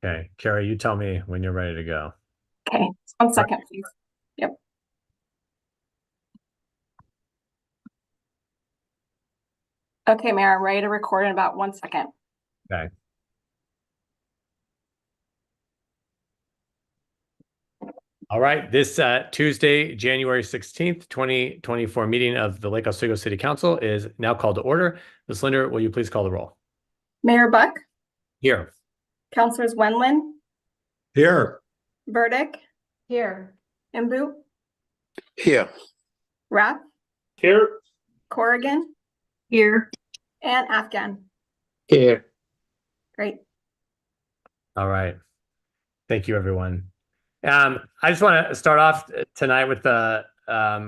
Okay, Carrie, you tell me when you're ready to go. Okay, 1 second, please. Yep. Okay, Mayor, I'm ready to record in about 1 second. Okay. All right, this Tuesday, January 16th, 2024 meeting of the Lake Oswego City Council is now called to order. Ms. Linder, will you please call the roll? Mayor Buck, Here. Councilors Wendland, Here. Burdick, Here. Imbu, Here. Rapp, Here. Corrigan, Here. and Afghan. Here. Great. All right. Thank you, everyone. I just want to start off tonight with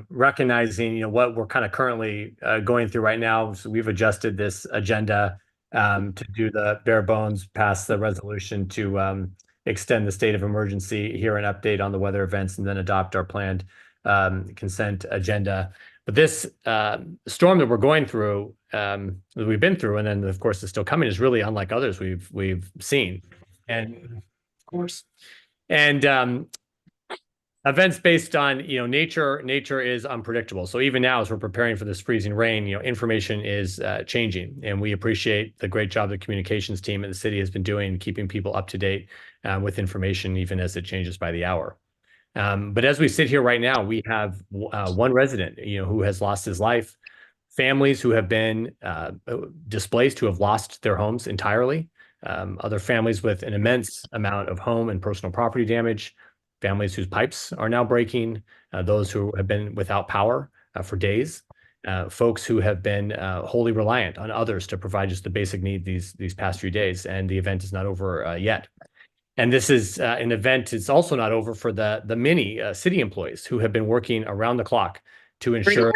recognizing, what we're kind of currently going through right now. So we've adjusted this agenda to do the bare bones, pass the resolution to extend the state of emergency, hear an update on the weather events, and then adopt our planned consent agenda. But this storm that we're going through, that we've been through, and then of course is still coming, is really unlike others we've seen, and of course. And events based on nature is unpredictable. So even now, as we're preparing for this freezing rain, information is changing, and we appreciate the great job the communications team at the city has been doing, keeping people up to date with information, even as it changes by the hour. But as we sit here right now, we have one resident, who has lost his life, families who have been displaced, who have lost their homes entirely. Other families with an immense amount of home and personal property damage, families whose pipes are now breaking, those who have been without power for days, folks who have been wholly reliant on others to provide just the basic need these past few days, and the event is not over yet. And this is an event, it's also not over for the many city employees who have been working around the clock to ensure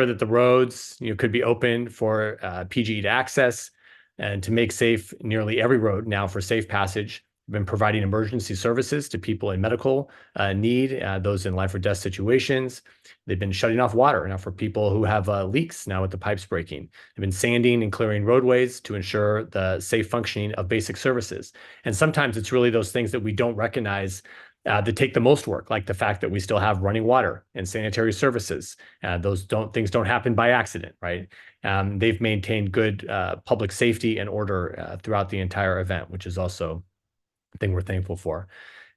that the roads could be open for PGE to access, and to make safe nearly every road now for safe passage. We've been providing emergency services to people in medical need, those in life or death situations. They've been shutting off water now for people who have leaks now with the pipes breaking. They've been sanding and clearing roadways to ensure the safe functioning of basic services. And sometimes it's really those things that we don't recognize that take the most work, like the fact that we still have running water and sanitary services. Those things don't happen by accident, right? They've maintained good public safety and order throughout the entire event, which is also a thing we're thankful for.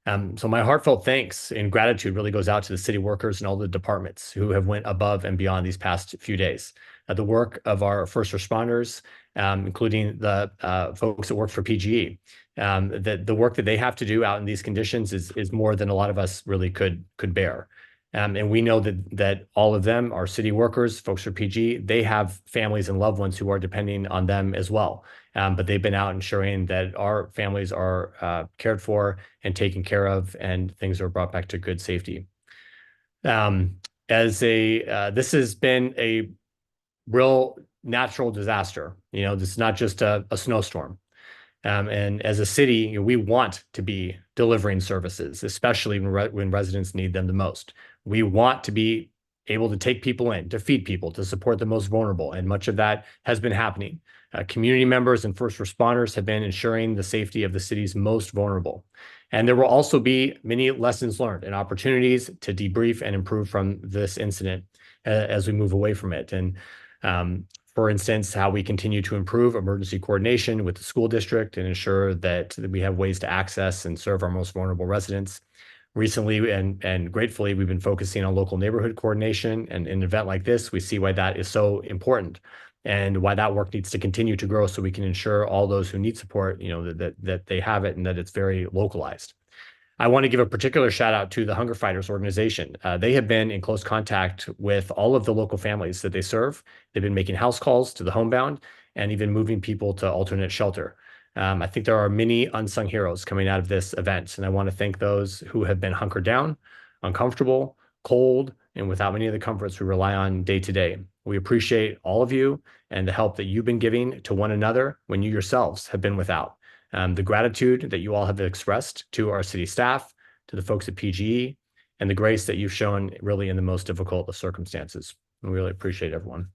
So my heartfelt thanks and gratitude really goes out to the city workers and all the departments who have went above and beyond these past few days. The work of our first responders, including the folks that work for PGE, the work that they have to do out in these conditions is more than a lot of us really could bear. And we know that all of them are city workers, folks for PG. They have families and loved ones who are depending on them as well. But they've been out ensuring that our families are cared for and taken care of, and things are brought back to good safety. This has been a real natural disaster. This is not just a snowstorm. And as a city, we want to be delivering services, especially when residents need them the most. We want to be able to take people in, to feed people, to support the most vulnerable, and much of that has been happening. Community members and first responders have been ensuring the safety of the city's most vulnerable. And there will also be many lessons learned and opportunities to debrief and improve from this incident as we move away from it. And for instance, how we continue to improve emergency coordination with the school district and ensure that we have ways to access and serve our most vulnerable residents. Recently and gratefully, we've been focusing on local neighborhood coordination, and in an event like this, we see why that is so important and why that work needs to continue to grow so we can ensure all those who need support, that they have it and that it's very localized. I want to give a particular shout out to the Hunger Fighters organization. They have been in close contact with all of the local families that they serve. They've been making house calls to the homebound and even moving people to alternate shelter. I think there are many unsung heroes coming out of this event, and I want to thank those who have been hunkered down, uncomfortable, cold, and without many of the comforts we rely on day to day. We appreciate all of you and the help that you've been giving to one another when you yourselves have been without. The gratitude that you all have expressed to our city staff, to the folks at PGE, and the grace that you've shown really in the most difficult of circumstances. We really appreciate everyone.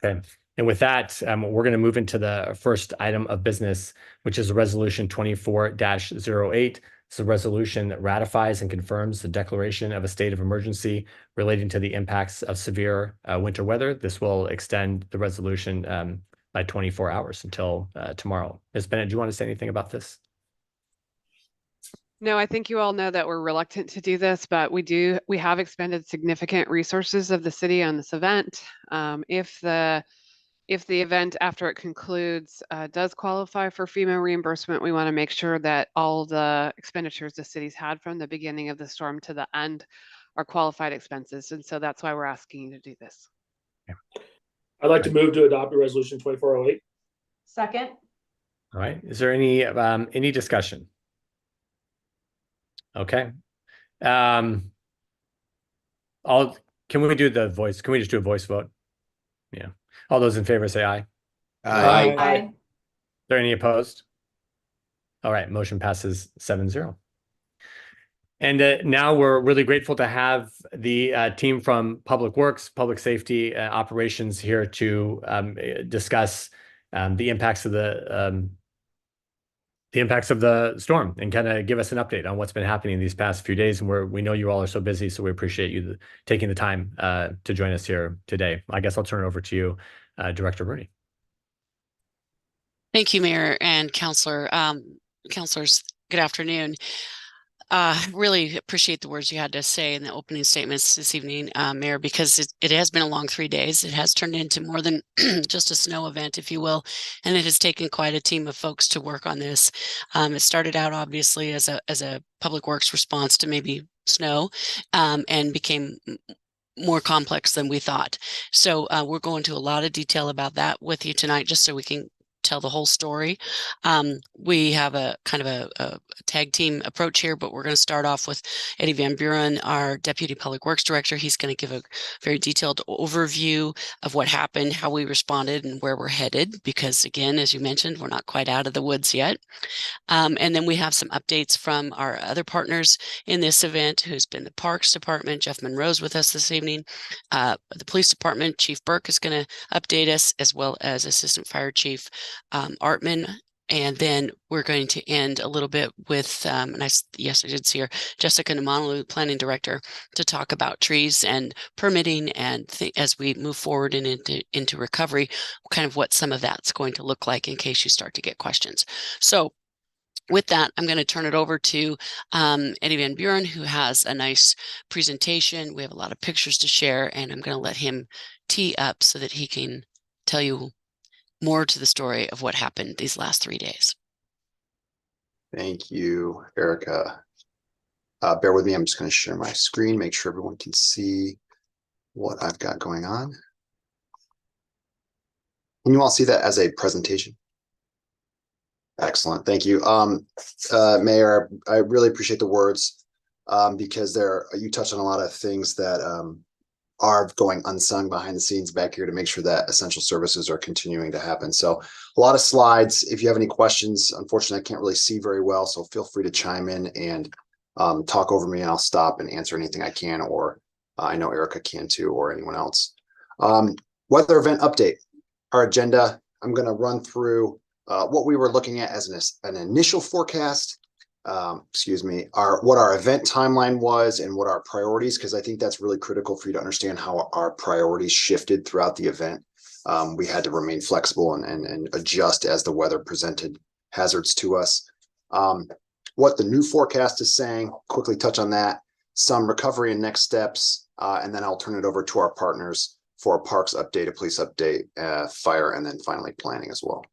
Okay, And with that, we're going to move into the first item of business, which is Resolution 24-08. It's a resolution that ratifies and confirms the declaration of a state of emergency relating to the impacts of severe winter weather. This will extend the resolution by 24 hours until tomorrow. Ms. Bennett, do you want to say anything about this? No, I think you all know that we're reluctant to do this, but we have expended significant resources of the city on this event. If the event after it concludes does qualify for FEMA reimbursement, we want to make sure that all the expenditures the city's had from the beginning of the storm to the end are qualified expenses. And so that's why we're asking you to do this. I'd like to move to adopt a resolution 2408. Second. All right. Is there any discussion? Okay. Can we do the voice? Can we just do a voice vote? Yeah. All those in favor say aye. Aye. Aye. Are there any opposed? All right. Motion passes 7-0. And now we're really grateful to have the team from Public Works, Public Safety Operations here to discuss the impacts of the storm and kind of give us an update on what's been happening these past few days. And we know you all are so busy, so we appreciate you taking the time to join us here today. I guess I'll turn it over to you, Director Rooney. Thank you, Mayor and Councilors. Good afternoon. Really appreciate the words you had to say in the opening statements this evening, Mayor, because it has been a long 3 days. It has turned into more than just a snow event, if you will, and it has taken quite a team of folks to work on this. It started out obviously as a public works response to maybe snow, and became more complex than we thought. So we're going to a lot of detail about that with you tonight, just so we can tell the whole story. We have a kind of a tag team approach here, but we're going to start off with Eddie Van Buren, our Deputy Public Works Director. He's going to give a very detailed overview of what happened, how we responded, and where we're headed, because again, as you mentioned, we're not quite out of the woods yet. And then we have some updates from our other partners in this event, who's been the Parks Department. Jeff Monroe's with us this evening. The Police Department, Chief Burke is going to update us, as well as Assistant Fire Chief Artman. And then we're going to end a little bit with, yes, I did see her, Jessica Namanalu, Planning Director, to talk about trees and permitting, and as we move forward and into recovery, kind of what some of that's going to look like in case you start to get questions. So with that, I'm going to turn it over to Eddie Van Buren, who has a nice presentation. We have a lot of pictures to share, and I'm going to let him tee up so that he can tell you more to the story of what happened these last 3 days. Thank you, Erica. Bear with me. I'm just going to share my screen, make sure everyone can see what I've got going on. Can you all see that as a presentation? Excellent. Thank you. Mayor, I really appreciate the words because you touched on a lot of things that are going unsung behind the scenes back here to make sure that essential services are continuing to happen. So a lot of slides. If you have any questions, unfortunately, I can't really see very well, so feel free to chime in and talk over me, and I'll stop and answer anything I can, or I know Erica can too, or anyone else. Weather event update. Our agenda, I'm going to run through what we were looking at as an initial forecast, what our event timeline was and what our priorities, because I think that's really critical for you to understand how our priorities shifted throughout the event. We had to remain flexible and adjust as the weather presented hazards to us. What the new forecast is saying, quickly touch on that, some recovery and next steps, and then I'll turn it over to our partners for a parks update, a police update, fire, and then finally planning as well.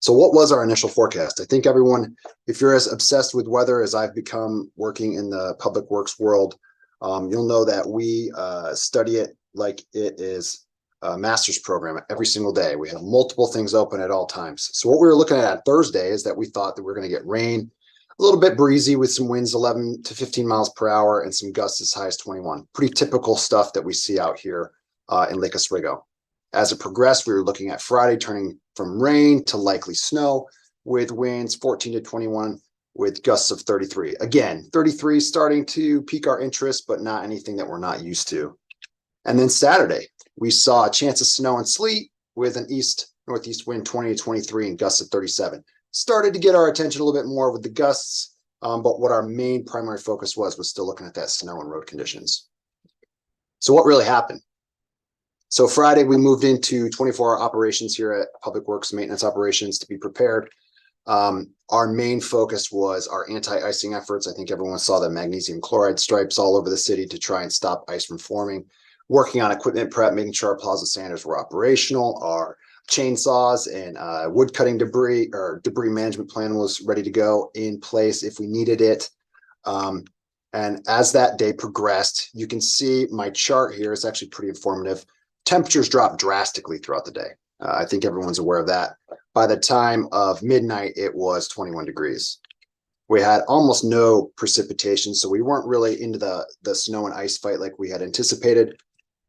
So what was our initial forecast? I think everyone, if you're as obsessed with weather as I've become working in the public works world, you'll know that we study it like it is a master's program every single day. We have multiple things open at all times. So what we were looking at on Thursday is that we thought that we're going to get rain, a little bit breezy with some winds 11 to 15 miles per hour and some gusts as high as 21. Pretty typical stuff that we see out here in Lake Oswego. As it progressed, we were looking at Friday turning from rain to likely snow with winds 14 to 21 with gusts of 33. Again, 33 starting to pique our interest, but not anything that we're not used to. And then Saturday, we saw a chance of snow and sleet with an east-northeast wind 20 to 23 and gusts of 37. Started to get our attention a little bit more with the gusts, but what our main primary focus was still looking at that snow and road conditions. So what really happened? So Friday, we moved into 24-hour operations here at Public Works Maintenance Operations to be prepared. Our main focus was our anti-icing efforts. I think everyone saw the magnesium chloride stripes all over the city to try and stop ice from forming. Working on equipment prep, making sure our plaza sanders were operational, our chainsaws and wood cutting debris or debris management plan was ready to go in place if we needed it. And as that day progressed, you can see my chart here is actually pretty informative. Temperatures dropped drastically throughout the day. I think everyone's aware of that. By the time of midnight, it was 21 degrees. We had almost no precipitation, so we weren't really into the snow and ice fight like we had anticipated,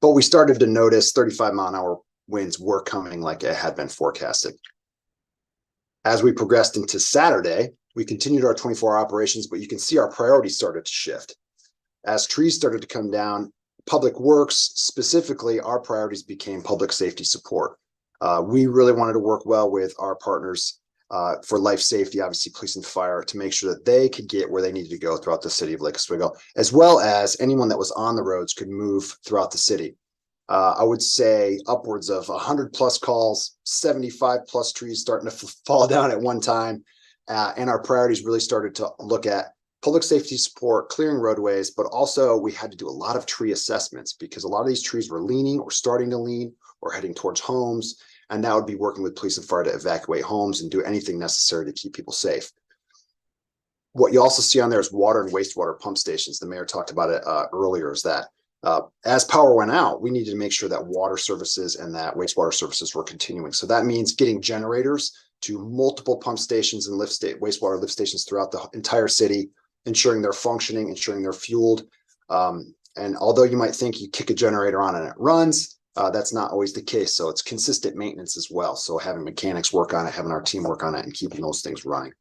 but we started to notice 35-mile-an-hour winds were coming like it had been forecasted. As we progressed into Saturday, we continued our 24-hour operations, but you can see our priorities started to shift. As trees started to come down, Public Works, specifically, our priorities became public safety support. We really wanted to work well with our partners for life safety, obviously police and fire, to make sure that they could get where they needed to go throughout the city of Lake Oswego, as well as anyone that was on the roads could move throughout the city. I would say upwards of 100+ calls, 75+ trees starting to fall down at one time. And our priorities really started to look at public safety support, clearing roadways, but also we had to do a lot of tree assessments because a lot of these trees were leaning or starting to lean or heading towards homes. And that would be working with police and fire to evacuate homes and do anything necessary to keep people safe. What you also see on there is water and wastewater pump stations. The mayor talked about it earlier, is that as power went out, we needed to make sure that water services and that wastewater services were continuing. So that means getting generators to multiple pump stations and wastewater lift stations throughout the entire city, ensuring they're functioning, ensuring they're fueled. And although you might think you kick a generator on and it runs, that's not always the case. So it's consistent maintenance as well. So having mechanics work on it, having our team work on it, and keeping those things running.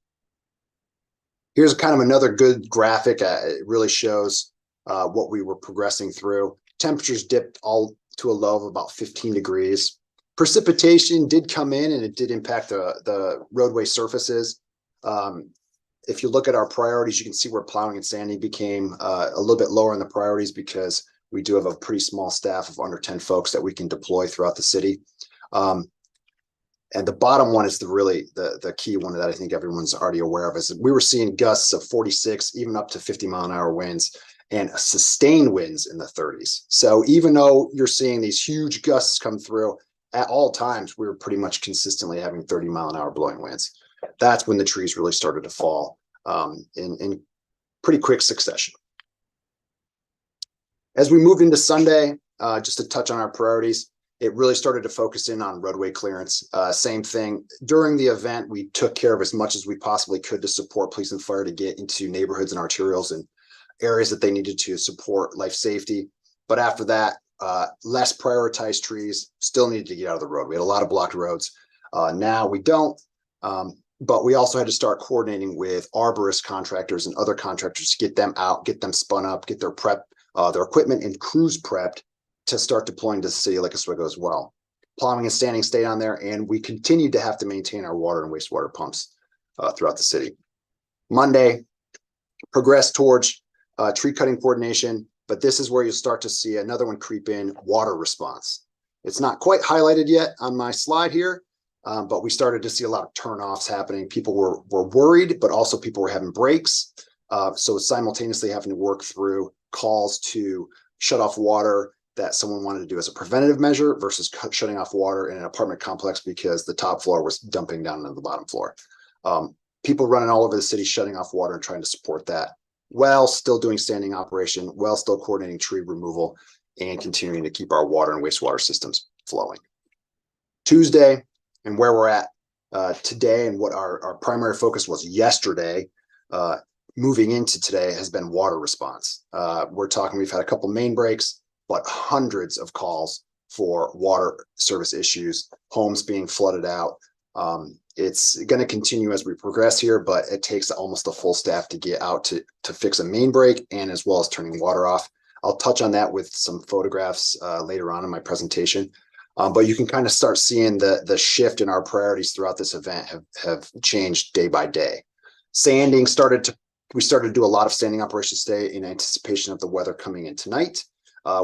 Here's kind of another good graphic. It really shows what we were progressing through. Temperatures dipped all to a low of about 15 degrees. Precipitation did come in and it did impact the roadway surfaces. If you look at our priorities, you can see where plowing and sanding became a little bit lower in the priorities because we do have a pretty small staff of under 10 folks that we can deploy throughout the city. And the bottom one is the key one that I think everyone's already aware of, is that we were seeing gusts of 46, even up to 50-mile-an-hour winds and sustained winds in the 30s. So even though you're seeing these huge gusts come through, at all times, we were pretty much consistently having 30-mile-an-hour blowing winds. That's when the trees really started to fall in pretty quick succession. As we moved into Sunday, just to touch on our priorities, it really started to focus in on roadway clearance. Same thing. During the event, we took care of as much as we possibly could to support police and fire to get into neighborhoods and arterials and areas that they needed to support life safety. But after that, less prioritized trees still needed to get out of the road. We had a lot of blocked roads. Now we don't, but we also had to start coordinating with arborist contractors and other contractors to get them out, get them spun up, get their their equipment and crews prepped to start deploying to the city of Lake Oswego as well. Plowing and standing stayed on there, and we continued to have to maintain our water and wastewater pumps throughout the city. Monday progressed towards tree cutting coordination, but this is where you start to see another one creep in: water response. It's not quite highlighted yet on my slide here, but we started to see a lot of turnoffs happening. People were worried, but also people were having breaks. So simultaneously having to work through calls to shut off water that someone wanted to do as a preventative measure versus shutting off water in an apartment complex because the top floor was dumping down into the bottom floor. People running all over the city, shutting off water and trying to support that while still doing standing operation, while still coordinating tree removal and continuing to keep our water and wastewater systems flowing. Tuesday, and where we're at today, and what our primary focus was yesterday, moving into today, has been water response. We've had a couple main breaks, but hundreds of calls for water service issues, homes being flooded out. It's going to continue as we progress here, but it takes almost a full staff to get out to fix a main break and as well as turning water off. I'll touch on that with some photographs later on in my presentation. But you can kind of start seeing the shift in our priorities throughout this event have changed day by day. Sanding we started to do a lot of standing operations today in anticipation of the weather coming in tonight.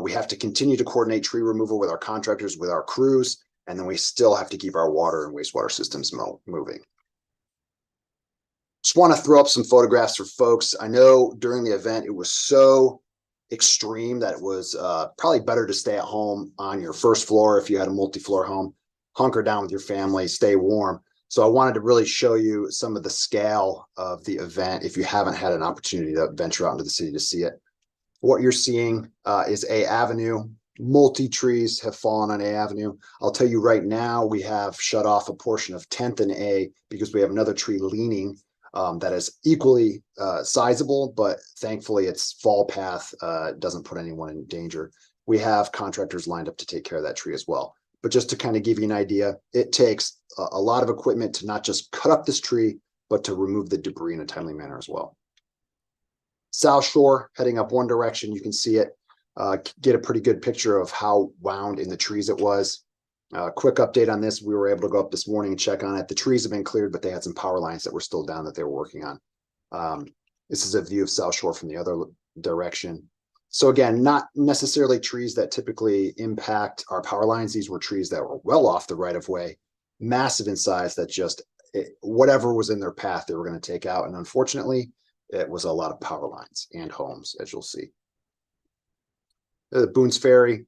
We have to continue to coordinate tree removal with our contractors, with our crews, and then we still have to keep our water and wastewater systems moving. Just want to throw up some photographs for folks. I know during the event, it was so extreme that it was probably better to stay at home on your first floor if you had a multi-floor home, hunker down with your family, stay warm. So I wanted to really show you some of the scale of the event if you haven't had an opportunity to venture out into the city to see it. What you're seeing is A Avenue. Multi-trees have fallen on A Avenue. I'll tell you right now, we have shut off a portion of 10th and A because we have another tree leaning that is equally sizable, but thankfully its fall path doesn't put anyone in danger. We have contractors lined up to take care of that tree as well. But just to kind of give you an idea, it takes a lot of equipment to not just cut up this tree, but to remove the debris in a timely manner as well. South Shore, heading up one direction, you can see it, get a pretty good picture of how wound in the trees it was. Quick update on this. We were able to go up this morning and check on it. The trees have been cleared, but they had some power lines that were still down that they were working on. This is a view of South Shore from the other direction. So again, not necessarily trees that typically impact our power lines. These were trees that were well off the right of way, massive in size, that just whatever was in their path, they were going to take out. And unfortunately, it was a lot of power lines and homes, as you'll see. The Boone's Ferry,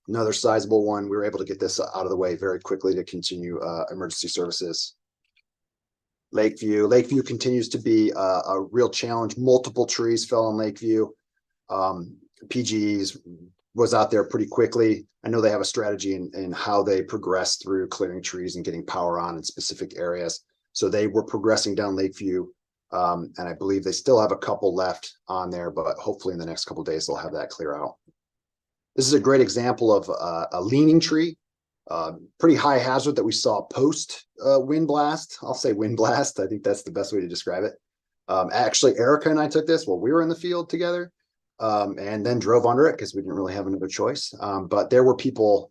another sizable one. We were able to get this out of the way very quickly to continue emergency services. Lakeview continues to be a real challenge. Multiple trees fell in Lakeview. PG's was out there pretty quickly. I know they have a strategy in how they progress through clearing trees and getting power on in specific areas. So they were progressing down Lakeview. And I believe they still have a couple left on there, but hopefully in the next couple of days, they'll have that clear out. This is a great example of a leaning tree, pretty high hazard that we saw post wind blast. I'll say wind blast. I think that's the best way to describe it. Actually, Erica and I took this while we were in the field together and then drove under it because we didn't really have another choice. But there were people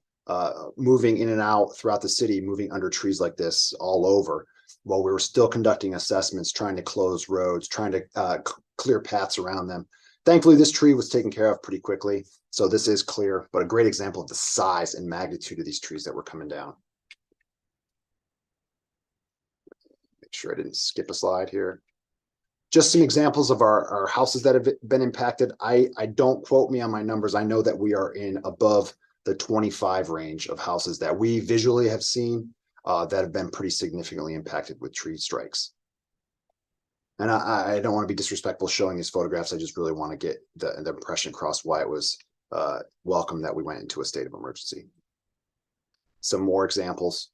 moving in and out throughout the city, moving under trees like this all over while we were still conducting assessments, trying to close roads, trying to clear paths around them. Thankfully, this tree was taken care of pretty quickly. So this is clear, but a great example of the size and magnitude of these trees that were coming down. Make sure I didn't skip a slide here. Just some examples of our houses that have been impacted. I don't quote me on my numbers. I know that we are in above the 25 range of houses that we visually have seen that have been pretty significantly impacted with tree strikes. And I don't want to be disrespectful showing these photographs. I just really want to get the impression across why it was welcome that we went into a state of emergency. Some more examples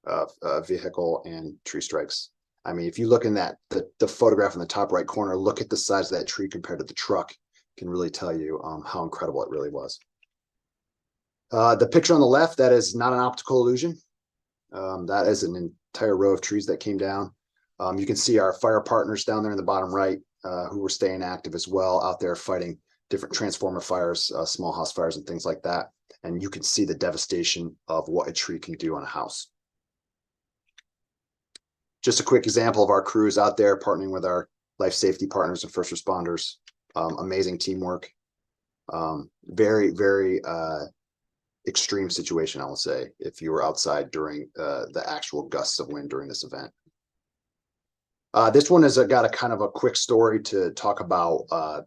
of vehicle and tree strikes. I mean, if you look in the photograph in the top right corner, look at the size of that tree compared to the truck, can really tell you how incredible it really was. The picture on the left, that is not an optical illusion. That is an entire row of trees that came down. You can see our fire partners down there in the bottom right who were staying active as well out there fighting different transformer fires, small house fires and things like that. And you can see the devastation of what a tree can do on a house. Just a quick example of our crews out there partnering with our life safety partners and first responders. Amazing teamwork. Very, very extreme situation, I will say, if you were outside during the actual gusts of wind during this event. This one has got a kind of a quick story to talk about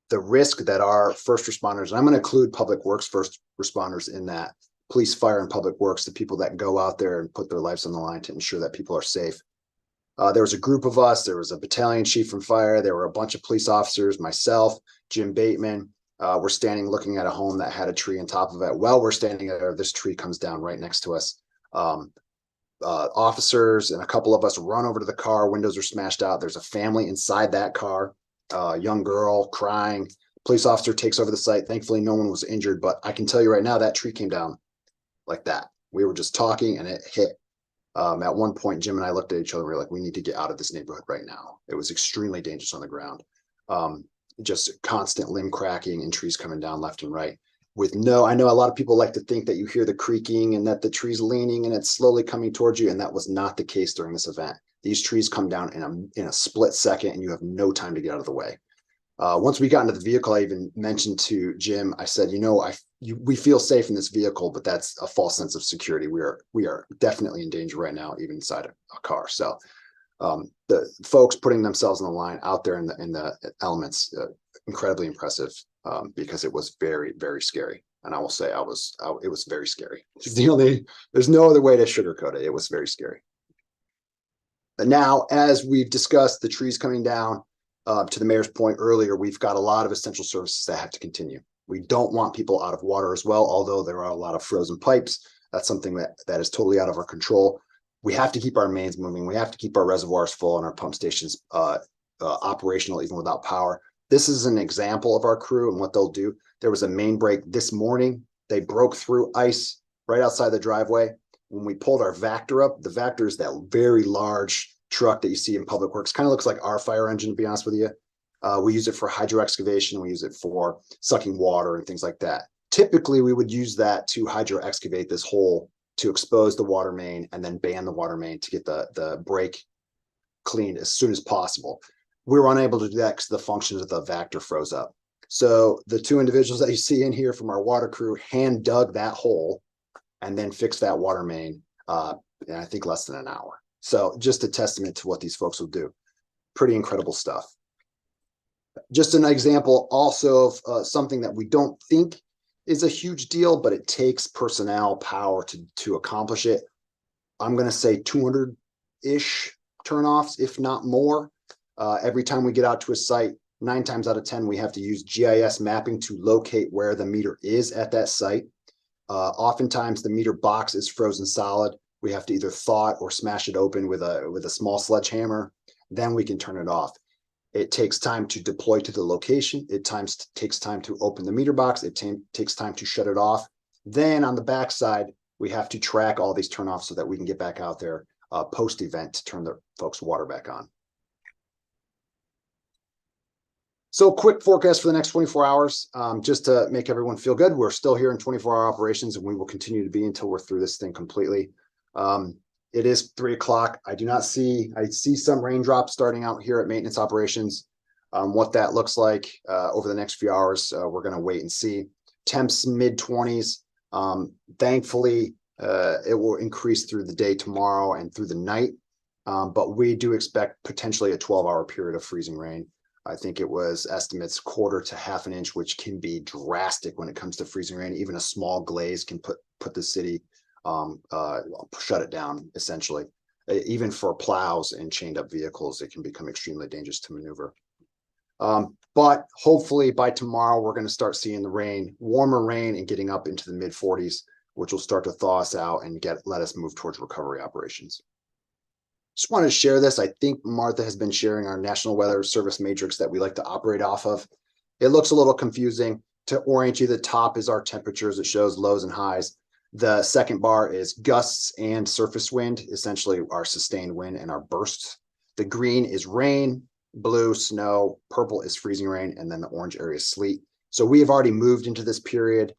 the risk that our first responders, and I'm going to include public works first responders in that, police, fire, and public works, the people that go out there and put their lives on the line to ensure that people are safe. There was a group of us. There was a battalion chief from fire. There were a bunch of police officers, myself, Jim Bateman. We're standing looking at a home that had a tree on top of it. Well, we're standing there. This tree comes down right next to us. Officers and a couple of us run over to the car. Windows are smashed out. There's a family inside that car, young girl crying. Police officer takes over the site. Thankfully, no one was injured, but I can tell you right now that tree came down like that. We were just talking and it hit. At one point, Jim and I looked at each other and we were like, we need to get out of this neighborhood right now. It was extremely dangerous on the ground. Just constant limb cracking and trees coming down left and right. I know a lot of people like to think that you hear the creaking and that the tree's leaning and it's slowly coming towards you, and that was not the case during this event. These trees come down in a split second, and you have no time to get out of the way. Once we got into the vehicle, I even mentioned to Jim, I said, we feel safe in this vehicle, but that's a false sense of security. We are definitely in danger right now, even inside a car. So the folks putting themselves on the line out there in the elements, incredibly impressive, because it was very, very scary. And I will say it was very scary. There's no other way to sugarcoat it. It was very scary. And now, as we've discussed the trees coming down, to the mayor's point earlier, we've got a lot of essential services that have to continue. We don't want people out of water as well, although there are a lot of frozen pipes. That's something that is totally out of our control. We have to keep our mains moving. We have to keep our reservoirs full and our pump stations operational even without power. This is an example of our crew and what they'll do. There was a main break this morning. They broke through ice right outside the driveway. When we pulled our Vector up, the Vector is that very large truck that you see in public works. Kind of looks like our fire engine, to be honest with you. We use it for hydro excavation. We use it for sucking water and things like that. Typically, we would use that to hydro excavate this hole to expose the water main and then ban the water main to get the break cleaned as soon as possible. We were unable to do that because the functions of the Vector froze up. So the two individuals that you see in here from our water crew hand dug that hole and then fixed that water main in I think less than an hour. So just a testament to what these folks will do. Pretty incredible stuff. Just an example also of something that we don't think is a huge deal, but it takes personnel power to accomplish it. I'm going to say 200-ish turnoffs, if not more. Every time we get out to a site, 9 times out of 10, we have to use GIS mapping to locate where the meter is at that site. Oftentimes the meter box is frozen solid. We have to either thaw it or smash it open with a small sledgehammer. Then we can turn it off. It takes time to deploy to the location. It takes time to open the meter box. It takes time to shut it off. Then on the backside, we have to track all these turnoffs so that we can get back out there post-event to turn the folks' water back on. So quick forecast for the next 24 hours, just to make everyone feel good. We're still here in 24-hour operations, and we will continue to be until we're through this thing completely. It is 3 o'clock. I see some raindrops starting out here at maintenance operations. What that looks like over the next few hours, we're going to wait and see. Temps mid-20s. Thankfully, it will increase through the day tomorrow and through the night. But we do expect potentially a 12-hour period of freezing rain. I think it was estimates 1/4 to 1/2 an inch, which can be drastic when it comes to freezing rain. Even a small glaze can put the city, shut it down, essentially. Even for plows and chained up vehicles, it can become extremely dangerous to maneuver. But hopefully by tomorrow, we're going to start seeing the rain, warmer rain, and getting up into the mid-40s, which will start to thaw us out and let us move towards recovery operations. Just wanted to share this. I think Martha has been sharing our National Weather Service matrix that we like to operate off of. It looks a little confusing. To orient you, the top is our temperatures. It shows lows and highs. The second bar is gusts and surface wind, essentially our sustained wind and our bursts. The green is rain, blue, snow, purple is freezing rain, and then the orange area is sleet. So we have already moved into this period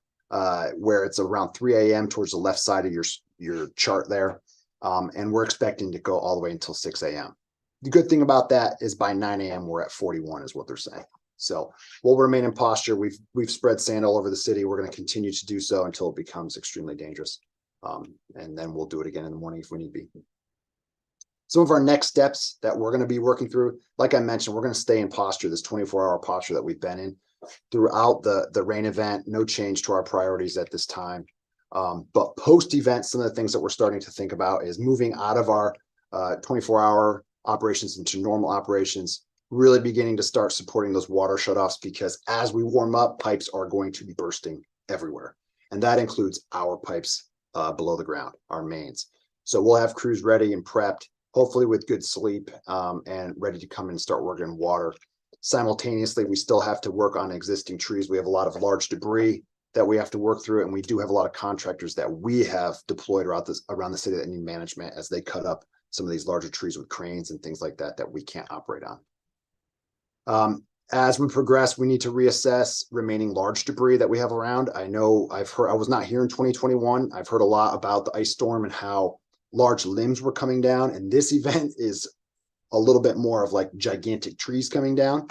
where it's around 3 a.m. towards the left side of your chart there. And we're expecting to go all the way until 6 a.m. The good thing about that is by 9 a.m. we're at 41 is what they're saying. So we'll remain in posture. We've spread sand all over the city. We're going to continue to do so until it becomes extremely dangerous. And then we'll do it again in the morning if we need be. Some of our next steps that we're going to be working through, like I mentioned, we're going to stay in posture, this 24-hour posture that we've been in throughout the rain event. No change to our priorities at this time. But post-event, some of the things that we're starting to think about is moving out of our 24-hour operations into normal operations, really beginning to start supporting those water shutoffs, because as we warm up, pipes are going to be bursting everywhere. And that includes our pipes below the ground, our mains. So we'll have crews ready and prepped, hopefully with good sleep and ready to come and start working in water. Simultaneously, we still have to work on existing trees. We have a lot of large debris that we have to work through, and we do have a lot of contractors that we have deployed around the city that need management as they cut up some of these larger trees with cranes and things like that that we can't operate on. As we progress, we need to reassess remaining large debris that we have around. I know I was not here in 2021. I've heard a lot about the ice storm and how large limbs were coming down. And this event is a little bit more of like gigantic trees coming down.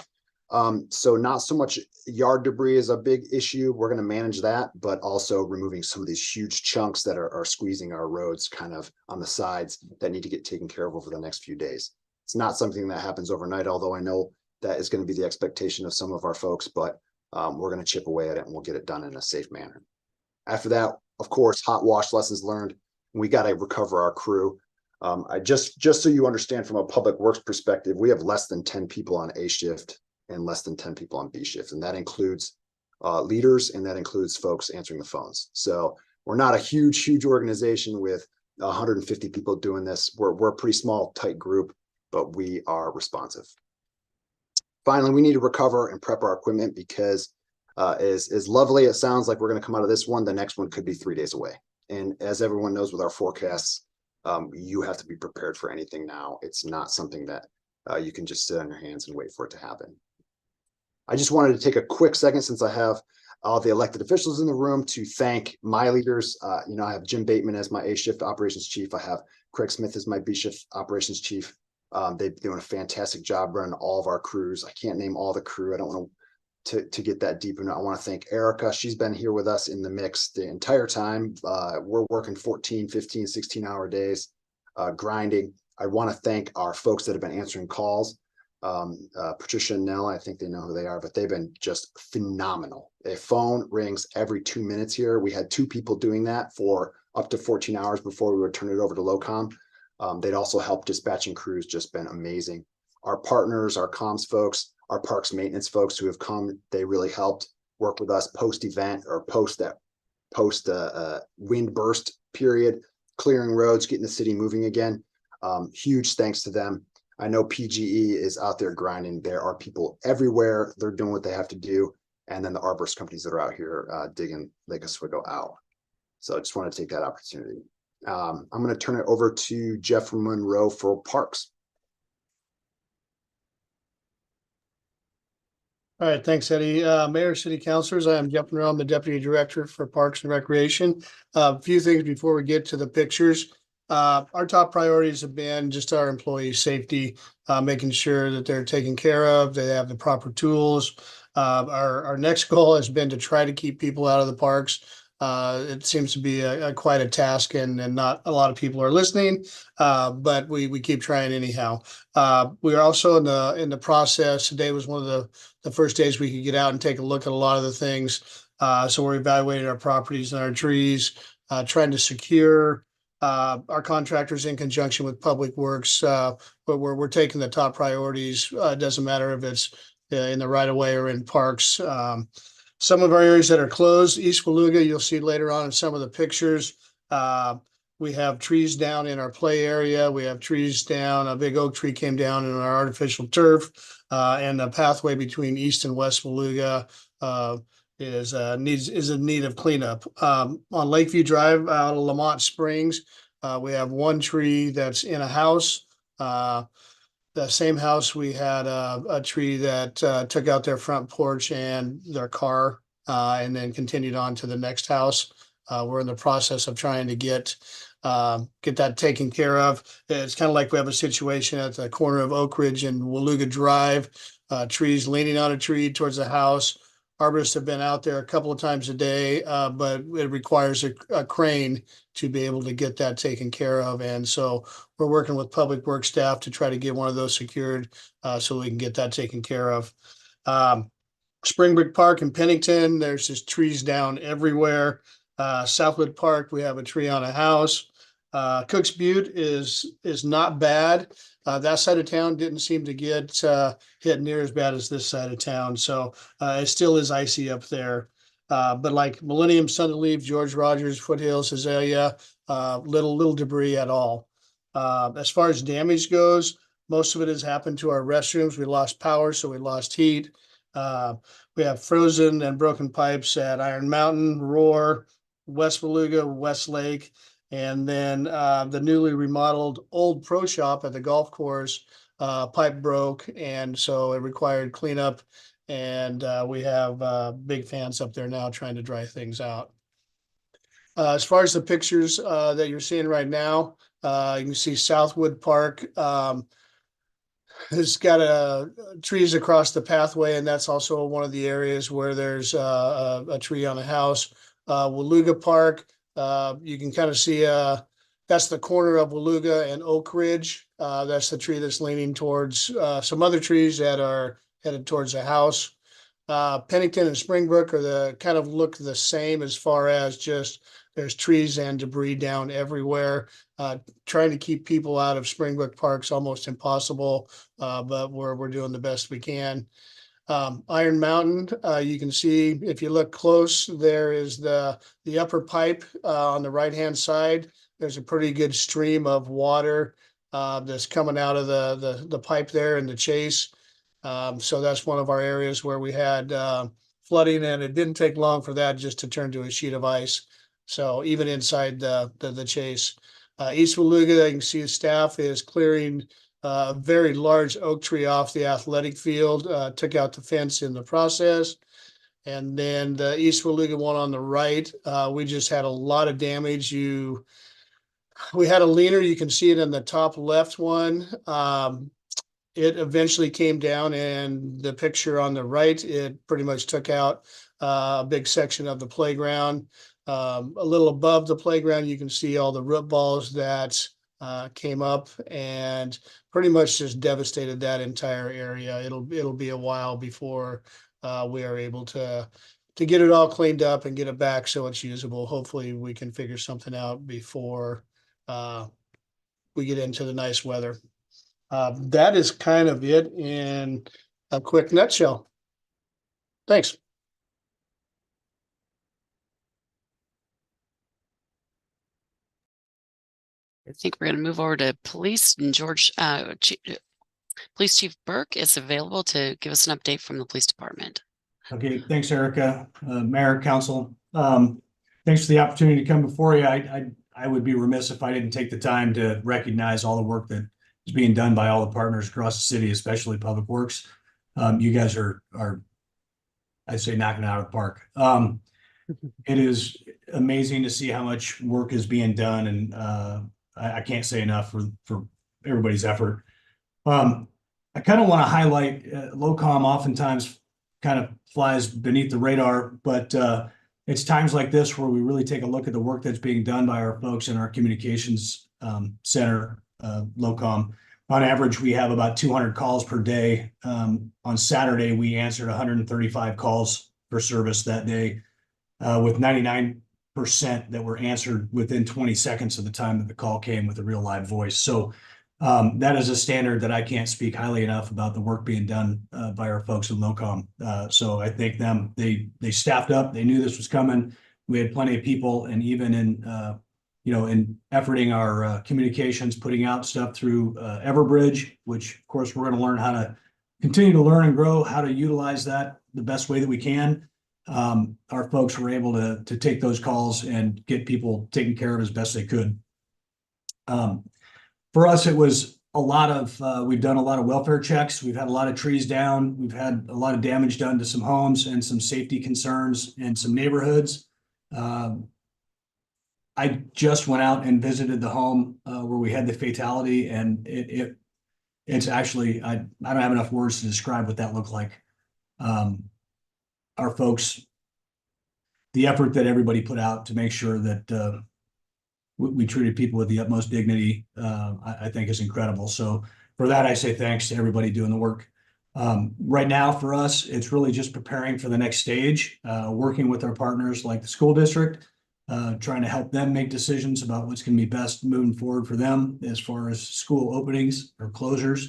So not so much yard debris is a big issue. We're going to manage that, but also removing some of these huge chunks that are squeezing our roads kind of on the sides that need to get taken care of over the next few days. It's not something that happens overnight, although I know that is going to be the expectation of some of our folks, but we're going to chip away at it and we'll get it done in a safe manner. After that, of course, hot wash lessons learned. We got to recover our crew. I just so you understand from a public works perspective, we have less than 10 people on A shift and less than 10 people on B shift. And that includes leaders and that includes folks answering the phones. So we're not a huge organization with 150 people doing this. We're a pretty small, tight group, but we are responsive. Finally, we need to recover and prep our equipment because as lovely it sounds like we're going to come out of this one, the next one could be 3 days away. And as everyone knows with our forecasts, you have to be prepared for anything now. It's not something that you can just sit on your hands and wait for it to happen. I just wanted to take a quick second since I have all the elected officials in the room to thank my leaders. I have Jim Bateman as my A shift operations chief. I have Craig Smith as my B shift operations chief. They've been doing a fantastic job running all of our crews. I can't name all the crew. I don't want to get that deep. And I want to thank Erica. She's been here with us in the mix the entire time. We're working 14, 15, 16-hour days, grinding. I want to thank our folks that have been answering calls. Patricia and Nell, I think they know who they are, but they've been just phenomenal. A phone rings every 2 minutes here. We had 2 people doing that for up to 14 hours before we would turn it over to LOCOM. They'd also help dispatching crews, just been amazing. Our partners, our comms folks, our parks maintenance folks who have come, they really helped work with us post-event or post wind burst period, clearing roads, getting the city moving again. Huge thanks to them. I know PGE is out there grinding. There are people everywhere. They're doing what they have to do. And then the arborist companies that are out here digging Lake Oswego out. So I just want to take that opportunity. I'm going to turn it over to Jeff Monroe for parks. All right, thanks, Eddie. Mayor, City Councilors, I am Jeff Monroe. I'm the Deputy Director for Parks and Recreation. A few things before we get to the pictures. Our top priorities have been just our employee safety, making sure that they're taken care of, they have the proper tools. Our next goal has been to try to keep people out of the parks. It seems to be quite a task and not a lot of people are listening, but we keep trying anyhow. We are also in the process. Today was one of the first days we could get out and take a look at a lot of the things. So we're evaluating our properties and our trees, trying to secure our contractors in conjunction with Public Works, but we're taking the top priorities. It doesn't matter if it's in the right of way or in parks. Some of our areas that are closed, East Waluga, you'll see later on in some of the pictures. We have trees down in our play area. We have trees down. A big oak tree came down in our artificial turf, and the pathway between East and West Waluga is in need of cleanup. On Lakeview Drive out of Lamont Springs, we have one tree that's in a house. The same house, we had a tree that took out their front porch and their car, and then continued on to the next house. We're in the process of trying to get that taken care of. It's kind of like we have a situation at the corner of Oak Ridge and Waluga Drive, trees leaning on a tree towards the house. Arborists have been out there a couple of times a day, but it requires a crane to be able to get that taken care of. And so we're working with Public Works staff to try to get one of those secured so we can get that taken care of. Springbrook Park in Pilkington, there's just trees down everywhere. Southwood Park, we have a tree on a house. Cooks Butte is not bad. That side of town didn't seem to get hit near as bad as this side of town. So it still is icy up there. But like Millennium, Sunday Leaf, George Rogers, Foothills, Azalea, little debris at all. As far as damage goes, most of it has happened to our restrooms. We lost power, so we lost heat. We have frozen and broken pipes at Iron Mountain, Roar, West Waluga, West Lake. And then the newly remodeled old pro shop at the golf course pipe broke, and so it required cleanup. And we have big fans up there now trying to dry things out. As far as the pictures that you're seeing right now, you can see Southwood Park. It's got trees across the pathway, and that's also one of the areas where there's a tree on a house. Waluga Park, you can kind of see that's the corner of Waluga and Oak Ridge. That's the tree that's leaning towards some other trees that are headed towards the house. Pennington and Springbrook are the kind of look the same as far as just there's trees and debris down everywhere. Trying to keep people out of Springbrook Park's almost impossible, but we're doing the best we can. Iron Mountain, you can see if you look close, there is the upper pipe on the right-hand side. There's a pretty good stream of water that's coming out of the pipe there in the chase. So that's one of our areas where we had flooding, and it didn't take long for that just to turn to a sheet of ice. So even inside the chase. East Waluga, you can see the staff is clearing a very large oak tree off the athletic field, took out the fence in the process. And then the East Waluga one on the right, we just had a lot of damage. We had a leaner, you can see it in the top left one. It eventually came down, and the picture on the right, it pretty much took out a big section of the playground. A little above the playground, you can see all the root balls that came up and pretty much just devastated that entire area. It'll be a while before we are able to get it all cleaned up and get it back so it's usable. Hopefully we can figure something out before we get into the nice weather. That is kind of it in a quick nutshell. Thanks. I think we're going to move over to police, and Police Chief Burke is available to give us an update from the police department. Okay, thanks, Erica. Mayor, Council. Thanks for the opportunity to come before you. I would be remiss if I didn't take the time to recognize all the work that is being done by all the partners across the city, especially Public Works. You guys are I'd say knocking it out of the park. It is amazing to see how much work is being done, and I can't say enough for everybody's effort. I kind of want to highlight LOCOM oftentimes kind of flies beneath the radar, but it's times like this where we really take a look at the work that's being done by our folks in our communications center, LOCOM. On average, we have about 200 calls per day. On Saturday, we answered 135 calls for service that day, with 99% that were answered within 20 seconds of the time that the call came with a real live voice. So that is a standard that I can't speak highly enough about the work being done by our folks in LOCOM. So I thank them. They staffed up. They knew this was coming. We had plenty of people, and even in in efforting our communications, putting out stuff through Everbridge, which of course we're going to learn how to continue to learn and grow, how to utilize that the best way that we can. Our folks were able to take those calls and get people taken care of as best they could. For us, it was a lot of, we've done a lot of welfare checks. We've had a lot of trees down. We've had a lot of damage done to some homes and some safety concerns in some neighborhoods. I just went out and visited the home where we had the fatality, and it's actually, I don't have enough words to describe what that looked like. Our folks, the effort that everybody put out to make sure that we treated people with the utmost dignity, I think is incredible. So for that, I say thanks to everybody doing the work. Right now for us, it's really just preparing for the next stage, working with our partners like the school district, trying to help them make decisions about what's going to be best moving forward for them as far as school openings or closures.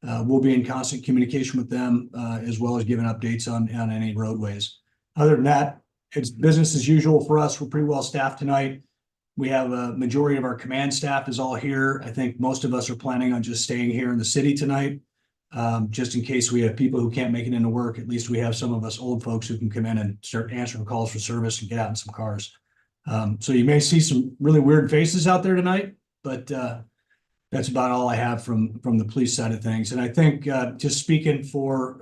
We'll be in constant communication with them, as well as giving updates on any roadways. Other than that, it's business as usual for us. We're pretty well staffed tonight. We have a majority of our command staff is all here. I think most of us are planning on just staying here in the city tonight, just in case we have people who can't make it into work. At least we have some of us old folks who can come in and start answering calls for service and get out in some cars. So you may see some really weird faces out there tonight, but that's about all I have from the police side of things. And I think just speaking for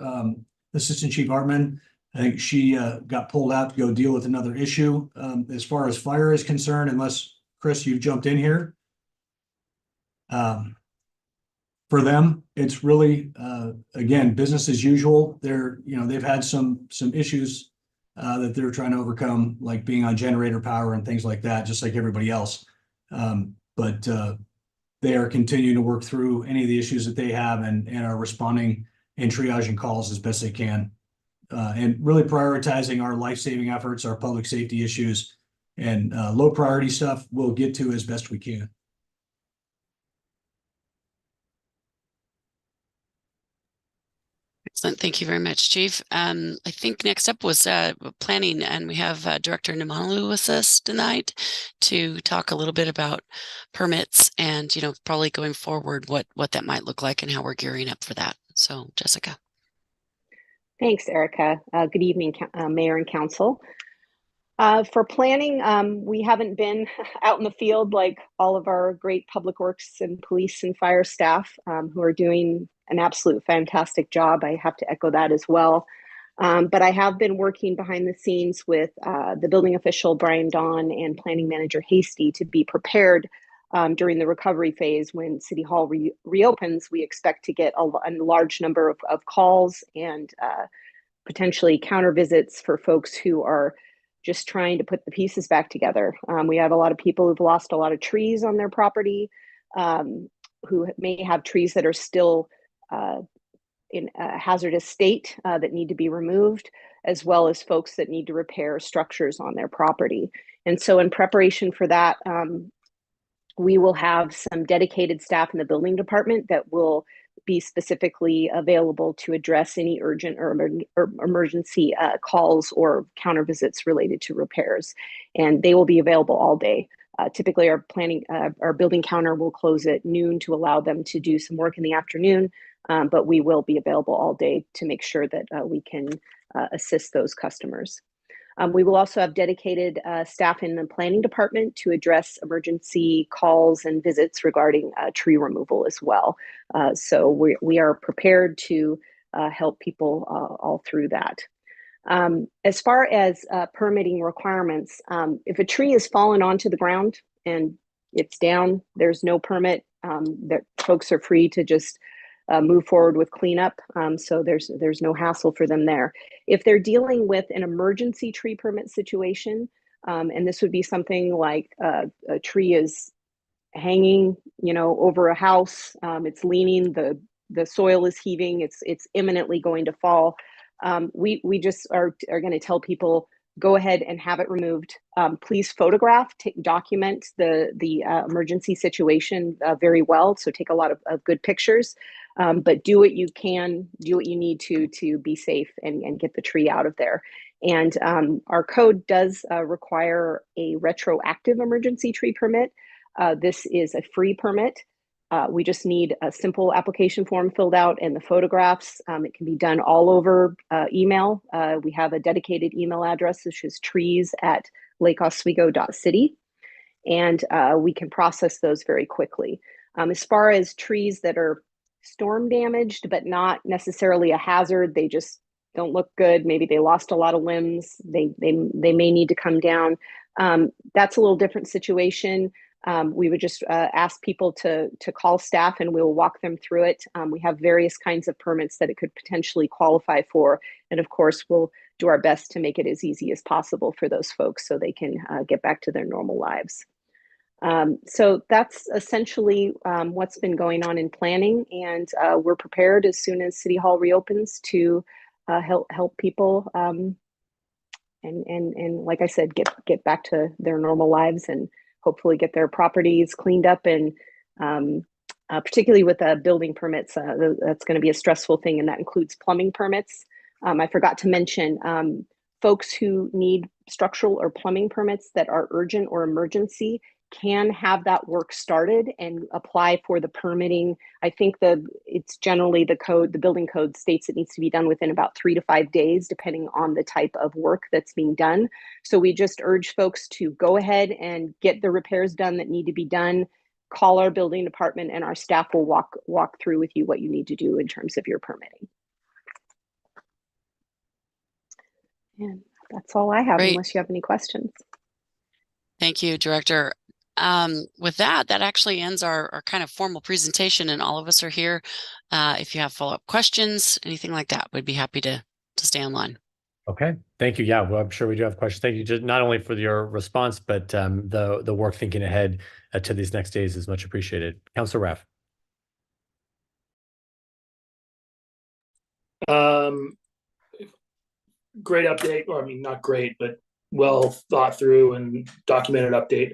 Assistant Chief Hartman, I think she got pulled out to go deal with another issue. As far as fire is concerned, unless Chris, you've jumped in here. For them, it's really again business as usual. They've had some issues that they're trying to overcome, like being on generator power and things like that, just like everybody else. But they are continuing to work through any of the issues that they have and are responding and triaging calls as best they can. And really prioritizing our life-saving efforts, our public safety issues, and low priority stuff we'll get to as best we can. Excellent. Thank you very much, Chief. I think next up was planning, and we have Director Namanalu with us tonight to talk a little bit about permits and, probably going forward, what that might look like and how we're gearing up for that. So, Jessica. Thanks, Erica. Good evening, Mayor and Council. For planning, we haven't been out in the field like all of our great public works and police and fire staff who are doing an absolute fantastic job. I have to echo that as well. But I have been working behind the scenes with the building official, Brian Don, and planning manager Hasty to be prepared during the recovery phase. When City Hall reopens, we expect to get a large number of calls and potentially counter visits for folks who are just trying to put the pieces back together. We have a lot of people who've lost a lot of trees on their property, who may have trees that are still in a hazardous state that need to be removed, as well as folks that need to repair structures on their property. And so in preparation for that, we will have some dedicated staff in the building department that will be specifically available to address any urgent or emergency calls or counter visits related to repairs. And they will be available all day. Typically our building counter will close at noon to allow them to do some work in the afternoon, but we will be available all day to make sure that we can assist those customers. We will also have dedicated staff in the planning department to address emergency calls and visits regarding tree removal as well. So we are prepared to help people all through that. As far as permitting requirements, if a tree is fallen onto the ground and it's down, there's no permit. That folks are free to just move forward with cleanup. So there's no hassle for them there. If they're dealing with an emergency tree permit situation, and this would be something like a tree is hanging, over a house, it's leaning, the soil is heaving, it's imminently going to fall. We just are going to tell people, go ahead and have it removed. Please photograph, document the emergency situation very well. So take a lot of good pictures, but do what you can, do what you need to be safe and get the tree out of there. And our code does require a retroactive emergency tree permit. This is a free permit. We just need a simple application form filled out and the photographs. It can be done all over email. We have a dedicated email address, which is trees@lakeoswego.city. And we can process those very quickly. As far as trees that are storm damaged, but not necessarily a hazard, they just don't look good. Maybe they lost a lot of limbs. They may need to come down. That's a little different situation. We would just ask people to call staff and we'll walk them through it. We have various kinds of permits that it could potentially qualify for. And of course, we'll do our best to make it as easy as possible for those folks so they can get back to their normal lives. So that's essentially what's been going on in planning, and we're prepared as soon as City Hall reopens to help people and like I said, get back to their normal lives and hopefully get their properties cleaned up. And particularly with building permits, that's going to be a stressful thing, and that includes plumbing permits. I forgot to mention folks who need structural or plumbing permits that are urgent or emergency can have that work started and apply for the permitting. I think it's generally the building code states it needs to be done within about 3 to 5 days, depending on the type of work that's being done. So we just urge folks to go ahead and get the repairs done that need to be done. call our building department and our staff will walk through with you what you need to do in terms of your permitting. And that's all I have, Great. unless you have any questions. Thank you, Director. With that actually ends our kind of formal presentation, and all of us are here. If you have follow-up questions, anything like that, we'd be happy to stay online. Okay, thank you. Yeah, well, I'm sure we do have questions. Thank you just not only for your response, but the work thinking ahead to these next days is much appreciated. Councilor Raff. Great update, or I mean, not great, but well thought through and documented update,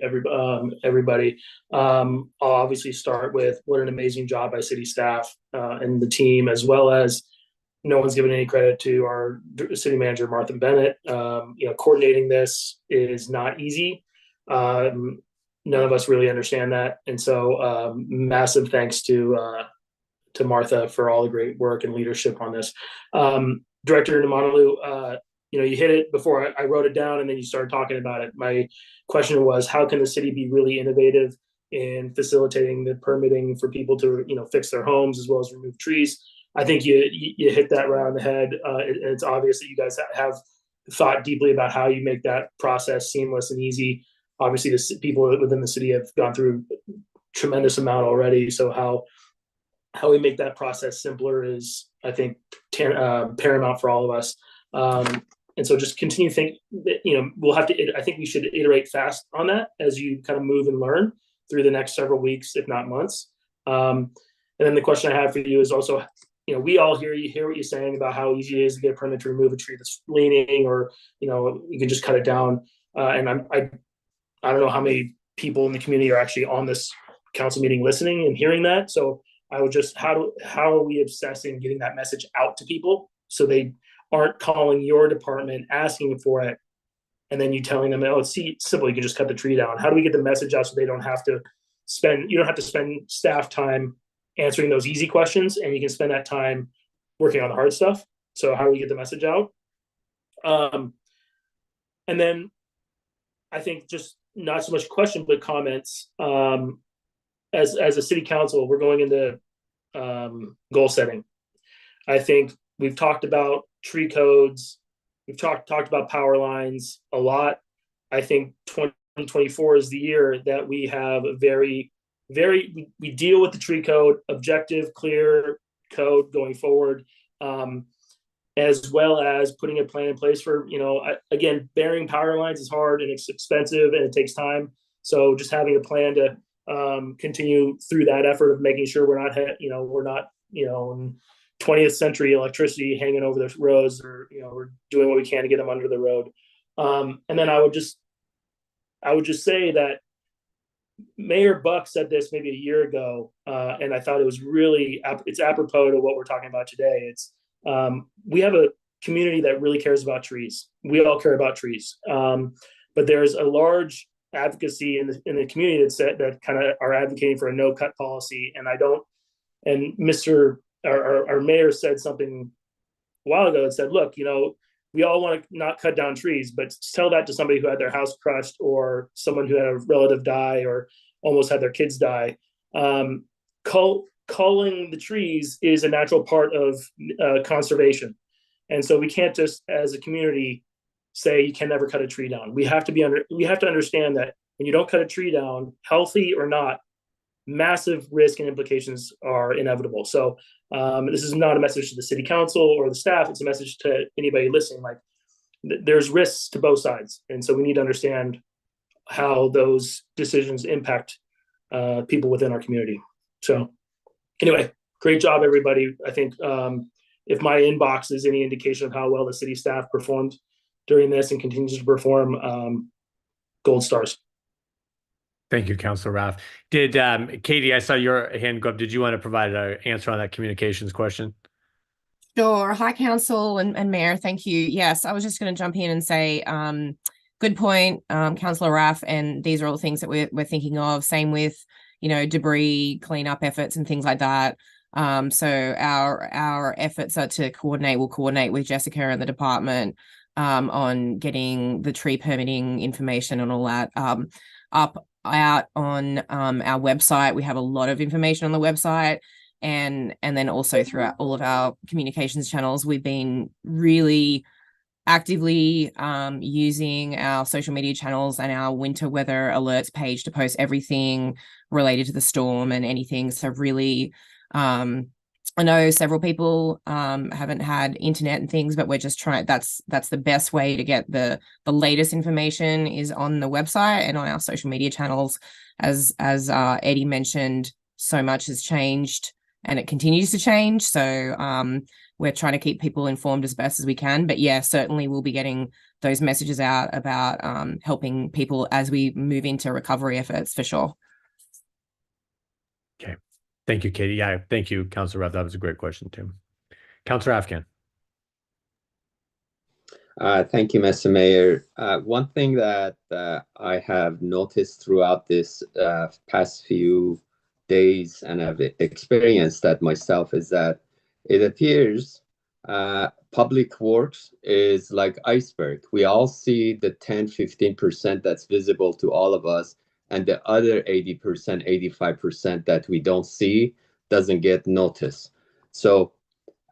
everybody. I'll obviously start with what an amazing job by city staff and the team, as well as no one's given any credit to our city manager, Martha Bennett. Coordinating this is not easy. None of us really understand that. And so massive thanks to Martha for all the great work and leadership on this. Director Namanalu, you hit it before I wrote it down, and then you started talking about it. My question was, how can the city be really innovative in facilitating the permitting for people to, fix their homes as well as remove trees? I think you hit that right on the head. It's obvious that you guys have thought deeply about how you make that process seamless and easy. Obviously, the people within the city have gone through a tremendous amount already. So how we make that process simpler is, I think, paramount for all of us. And so just continue to think that, we'll have to, I think we should iterate fast on that as you kind of move and learn through the next several weeks, if not months. And then the question I have for you is also, we all hear what you're saying about how easy it is to get a permit to remove a tree that's leaning, or, you can just cut it down. And I don't know how many people in the community are actually on this council meeting listening and hearing that. So I would just, how are we obsessing getting that message out to people so they aren't calling your department asking for it, and then you telling them, oh, it's simple, you can just cut the tree down. How do we get the message out so you don't have to spend staff time answering those easy questions, and you can spend that time working on the hard stuff? So how do we get the message out? And then I think just not so much a question, but comments. As a city council, we're going into goal setting. I think we've talked about tree codes. We've talked about power lines a lot. I think 2024 is the year that we have a we deal with the tree code, objective, clear code going forward, as well as putting a plan in place for, again, burying power lines is hard and it's expensive and it takes time. So just having a plan to continue through that effort of making sure we're not in 20th century electricity hanging over the roads, or we're doing what we can to get them under the road. And then I would just say that Mayor Buck said this maybe a year ago, and I thought it was it's apropos to what we're talking about today. It's we have a community that really cares about trees. We all care about trees, but there's a large advocacy in the community that kind of are advocating for a no cut policy. And our mayor said something a while ago and said, look, we all want to not cut down trees, but tell that to somebody who had their house crushed, or someone who had a relative die, or almost had their kids die. Culling the trees is a natural part of conservation. And so we can't just, as a community, say you can never cut a tree down. We have to understand that when you don't cut a tree down, healthy or not, massive risk and implications are inevitable. So this is not a message to the city council or the staff. It's a message to anybody listening. Like, there's risks to both sides. And so we need to understand how those decisions impact people within our community. So anyway, great job, everybody. I think if my inbox is any indication of how well the city staff performed during this and continues to perform, gold stars. Thank you, Councilor Raff. Did Katie, I saw your hand go up. Did you want to provide an answer on that communications question? Sure. Hi, Council and Mayor. Thank you. Yes, I was just going to jump in and say, good point, Councillor Raff, and these are all things that we're thinking of. Same with, debris cleanup efforts and things like that. So our efforts are to coordinate. We'll coordinate with Jessica and the department on getting the tree permitting information and all that up out on our website. We have a lot of information on the website, and then also throughout all of our communications channels. We've been really actively using our social media channels and our winter weather alerts page to post everything related to the storm and anything. So really, I know several people haven't had internet and things, but we're just trying. That's the best way to get the latest information is on the website and on our social media channels. As Eddie mentioned, so much has changed and it continues to change. So we're trying to keep people informed as best as we can. But yeah, certainly we'll be getting those messages out about helping people as we move into recovery efforts for sure. Okay. Thank you, Katie. Yeah, thank you, Councilor Rath. That was a great question, too. Councilor Afghan. Thank you, Mr. Mayor. One thing that I have noticed throughout this past few days and I've experienced that myself is that it appears public works is like iceberg. We all see the 10-15% that's visible to all of us, and the other 80%, 85% that we don't see doesn't get noticed. So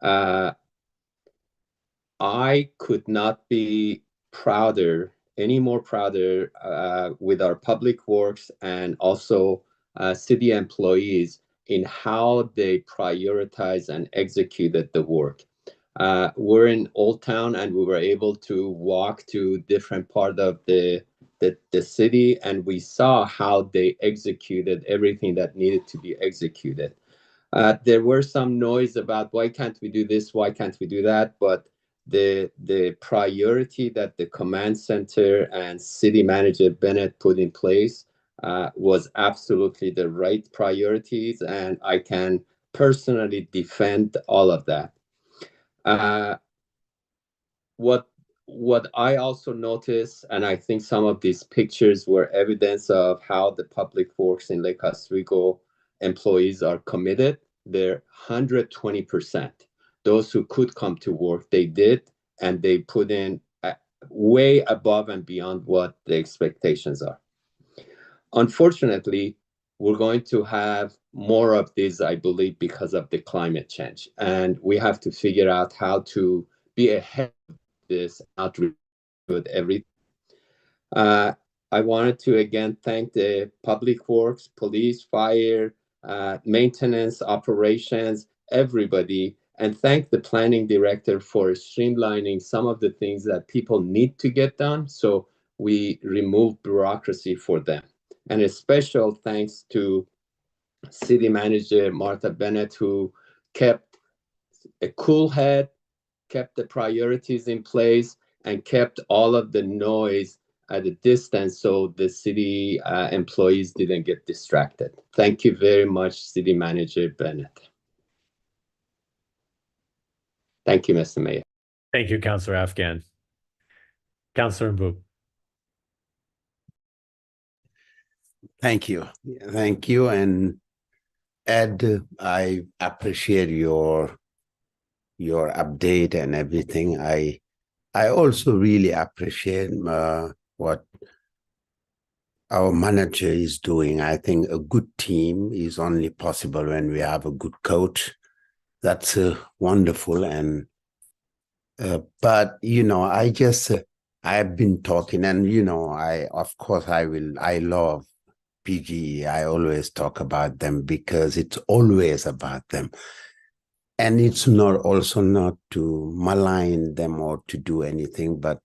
I could not be any more prouder with our public works and also city employees in how they prioritize and executed the work. We're in Old Town and we were able to walk to different part of the city, and we saw how they executed everything that needed to be executed. There were some noise about why can't we do this, why can't we do that, but the priority that the command center and city manager Bennett put in place was absolutely the right priorities, and I can personally defend all of that. What I also noticed, and I think some of these pictures were evidence of how the public works in Lake Oswego employees are committed. They're 120%. Those who could come to work, they did, and they put in way above and beyond what the expectations are. Unfortunately, we're going to have more of this, I believe, because of the climate change. And we have to figure out how to be ahead of this, not with everything. I wanted to again thank the public works, police, fire, maintenance, operations, everybody, and thank the planning director for streamlining some of the things that people need to get done, so we remove bureaucracy for them. And a special thanks to city manager Martha Bennett, who kept a cool head, kept the priorities in place, and kept all of the noise at a distance so the city employees didn't get distracted. Thank you very much, City Manager Bennett. Thank you, Mr. Mayor. Thank you, Councilor Afghan. Councilor Mbu. Thank you. Thank you. And Ed, I appreciate your update and everything. I also really appreciate what our manager is doing. I think a good team is only possible when we have a good coach. That's wonderful. And but I've been talking, and I love PGE. I always talk about them because it's always about them. And it's not to malign them or to do anything, but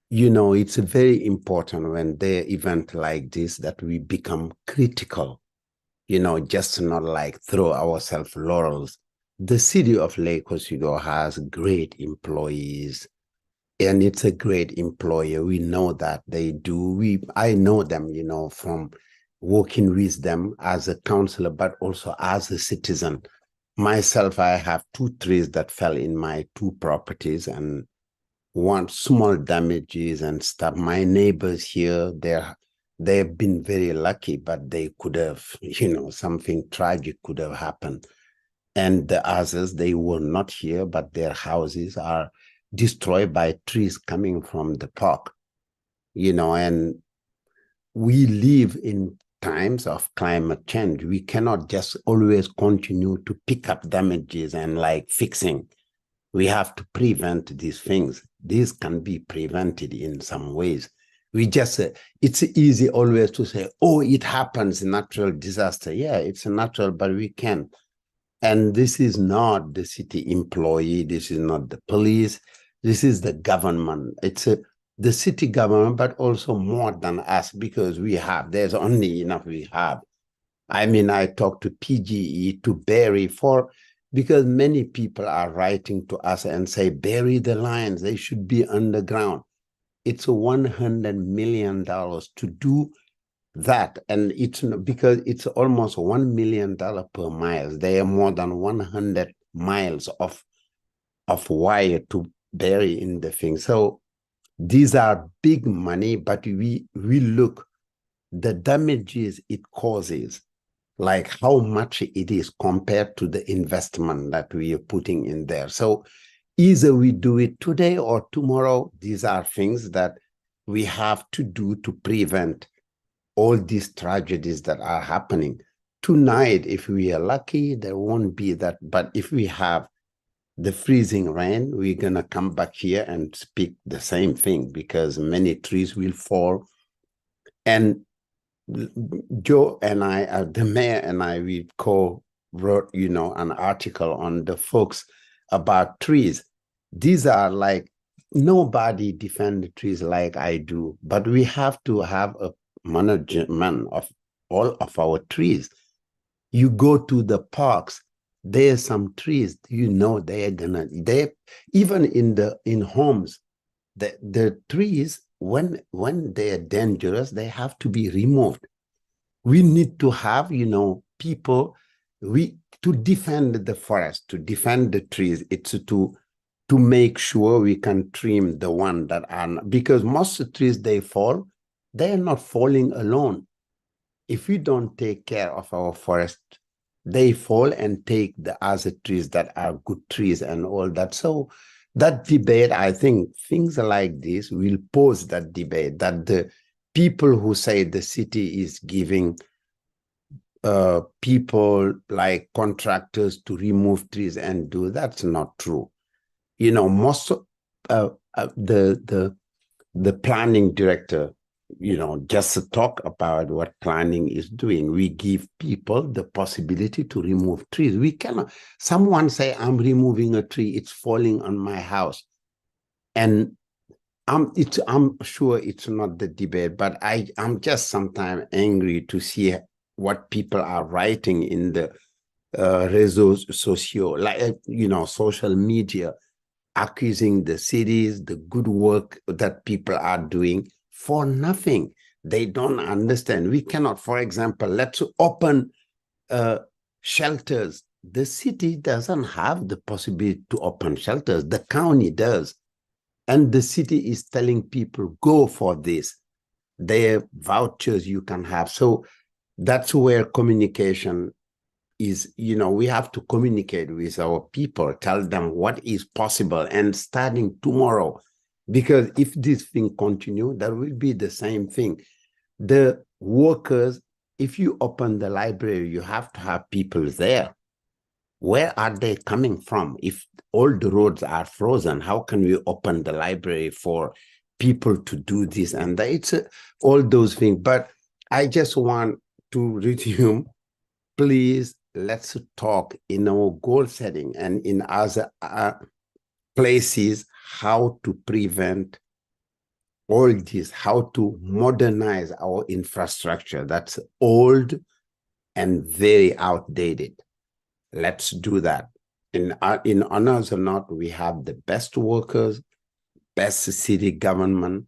it's very important when the event like this that we become critical, just not like throw ourselves laurels. The city of Lake Oswego has great employees, and it's a great employer. We know that they do. I know them, from working with them as a counselor, but also as a citizen. Myself, I have 2 trees that fell in my 2 properties and one small damages and stuff. My neighbors here, they've been very lucky, but they could have, something tragic could have happened. And the others, they were not here, but their houses are destroyed by trees coming from the park, and we live in times of climate change. We cannot just always continue to pick up damages and like fixing. We have to prevent these things. These can be prevented in some ways. We just, it's easy always to say, oh, it happens, natural disaster. Yeah, it's a natural, but we can. And this is not the city employee. This is not the police. This is the government. It's the city government, but also more than us, because there's only enough we have. I mean, I talked to PGE, to Barry because many people are writing to us and say, bury the lines, they should be underground. It's $100 million to do that. And it's because it's almost $1 million per mile. There are more than 100 miles of wire to bury in the thing. So these are big money, but we look the damages it causes, like how much it is compared to the investment that we are putting in there. So either we do it today or tomorrow. These are things that we have to do to prevent all these tragedies that are happening. Tonight, if we are lucky, there won't be that. But if we have the freezing rain, we're going to come back here and speak the same thing, because many trees will fall. And Joe and I, the mayor and I, we co-wrote, an article on the folks about trees. These are like, nobody defend the trees like I do, but we have to have a management of all of our trees. You go to the parks, there's some trees, they're even in homes, the trees, when they're dangerous, they have to be removed. We need to have, people, to defend the forest, to defend the trees. It's to make sure we can trim the one that are, because most of the trees, they fall, they're not falling alone. If we don't take care of our forest, they fall and take the other trees that are good trees and all that. So that debate, I think things like this will pose that debate, that the people who say the city is giving people like contractors to remove trees and do, that's not true. Most of the planning director, just to talk about what planning is doing. We give people the possibility to remove trees. We cannot, someone say, I'm removing a tree, it's falling on my house. And I'm sure it's not the debate, but I'm just sometimes angry to see what people are writing in the réseaux sociaux, like, social media, accusing the cities, the good work that people are doing for nothing. They don't understand. We cannot, for example, let's open shelters. The city doesn't have the possibility to open shelters. The county does. And the city is telling people, go for this. There are vouchers you can have. So that's where communication is, we have to communicate with our people, tell them what is possible, and starting tomorrow, because if this thing continue, there will be the same thing. The workers, if you open the library, you have to have people there. Where are they coming from? If all the roads are frozen, how can we open the library for people to do this? And it's all those things. But I just want to resume, please, let's talk in our goal setting and in other places, how to prevent all this, how to modernize our infrastructure that's old and very outdated. Let's do that. In another note, we have the best workers, best city government.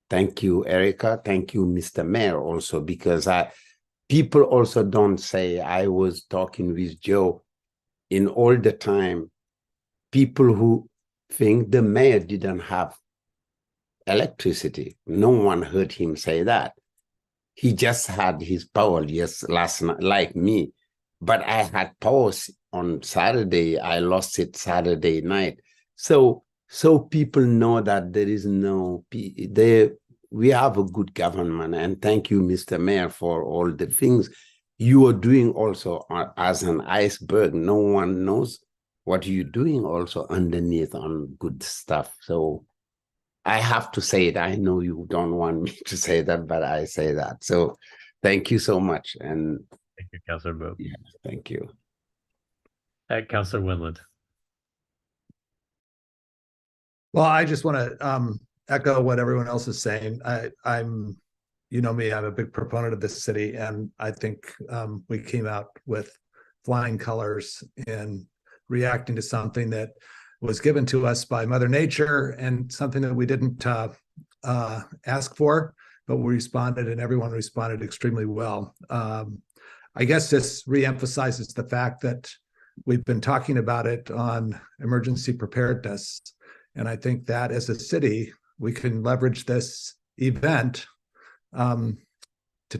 Thank you, Erica. Thank you, Mr. Mayor, also, because people also don't say, I was talking with Joe in all the time, people who think the mayor didn't have electricity. No one heard him say that. He just had his power, yes, last night, like me. But I had power on Saturday. I lost it Saturday night. So people know that there is no, we have a good government, and thank you, Mr. Mayor, for all the things you are doing also as an iceberg. No one knows what you're doing also underneath on good stuff. So I have to say it. I know you don't want me to say that, but I say that. So thank you so much. And Thank you, Councilor Booth. yeah, thank you. Councilor Winland. Well, I just want to echo what everyone else is saying. I'm, you know me, I'm a big proponent of this city, and I think we came out with flying colors in reacting to something that was given to us by Mother Nature and something that we didn't ask for, but we responded, and everyone responded extremely well. I guess this reemphasizes the fact that we've been talking about it on emergency preparedness. And I think that as a city, we can leverage this event to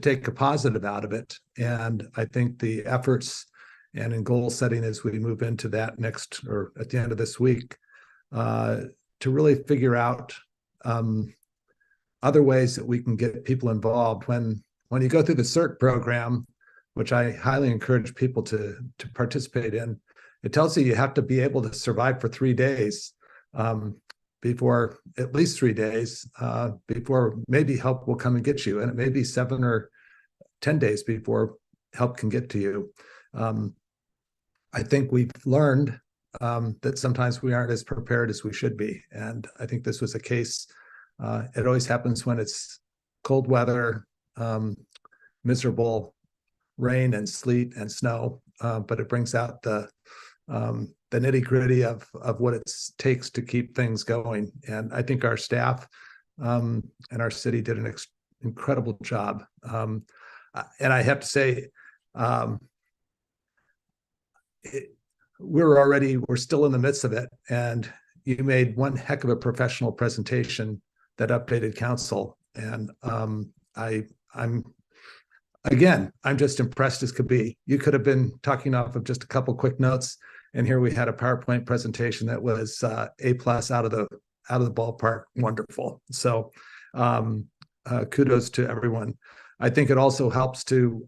take a positive out of it. And I think the efforts and in goal setting as we move into that next or at the end of this week, to really figure out other ways that we can get people involved. When you go through the CERT program, which I highly encourage people to participate in, it tells you have to be able to survive for 3 days before, at least 3 days, before maybe help will come and get you. And it may be 7 or 10 days before help can get to you. I think we've learned that sometimes we aren't as prepared as we should be. And I think this was a case. It always happens when it's cold weather, miserable rain and sleet and snow, but it brings out the nitty-gritty of what it takes to keep things going. And I think our staff and our city did an incredible job. And I have to say, we're still in the midst of it, and you made one heck of a professional presentation that updated council. And I'm just impressed as could be. You could have been talking off of just a couple quick notes, and here we had a PowerPoint presentation that was A+ out of the ballpark. Wonderful. So kudos to everyone. I think it also helps to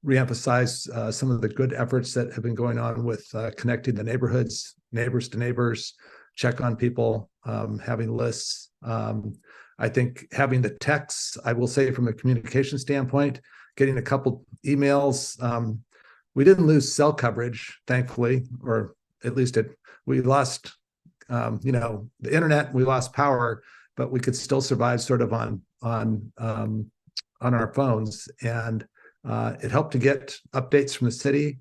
reemphasize some of the good efforts that have been going on with connecting the neighborhoods, neighbors to neighbors, check on people, having lists. I think having the texts, I will say from a communication standpoint, getting a couple emails. We didn't lose cell coverage, thankfully, or at least we lost, the internet, we lost power, but we could still survive sort of on our phones. And it helped to get updates from the city,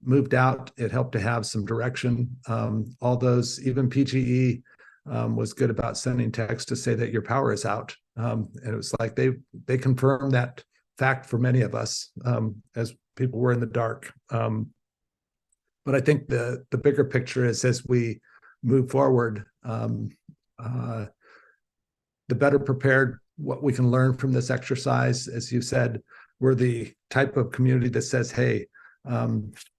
moved out. It helped to have some direction. All those, even PGE was good about sending text to say that your power is out. And it was like they confirmed that fact for many of us as people were in the dark. But I think the bigger picture is as we move forward, the better prepared what we can learn from this exercise. As you said, we're the type of community that says, hey,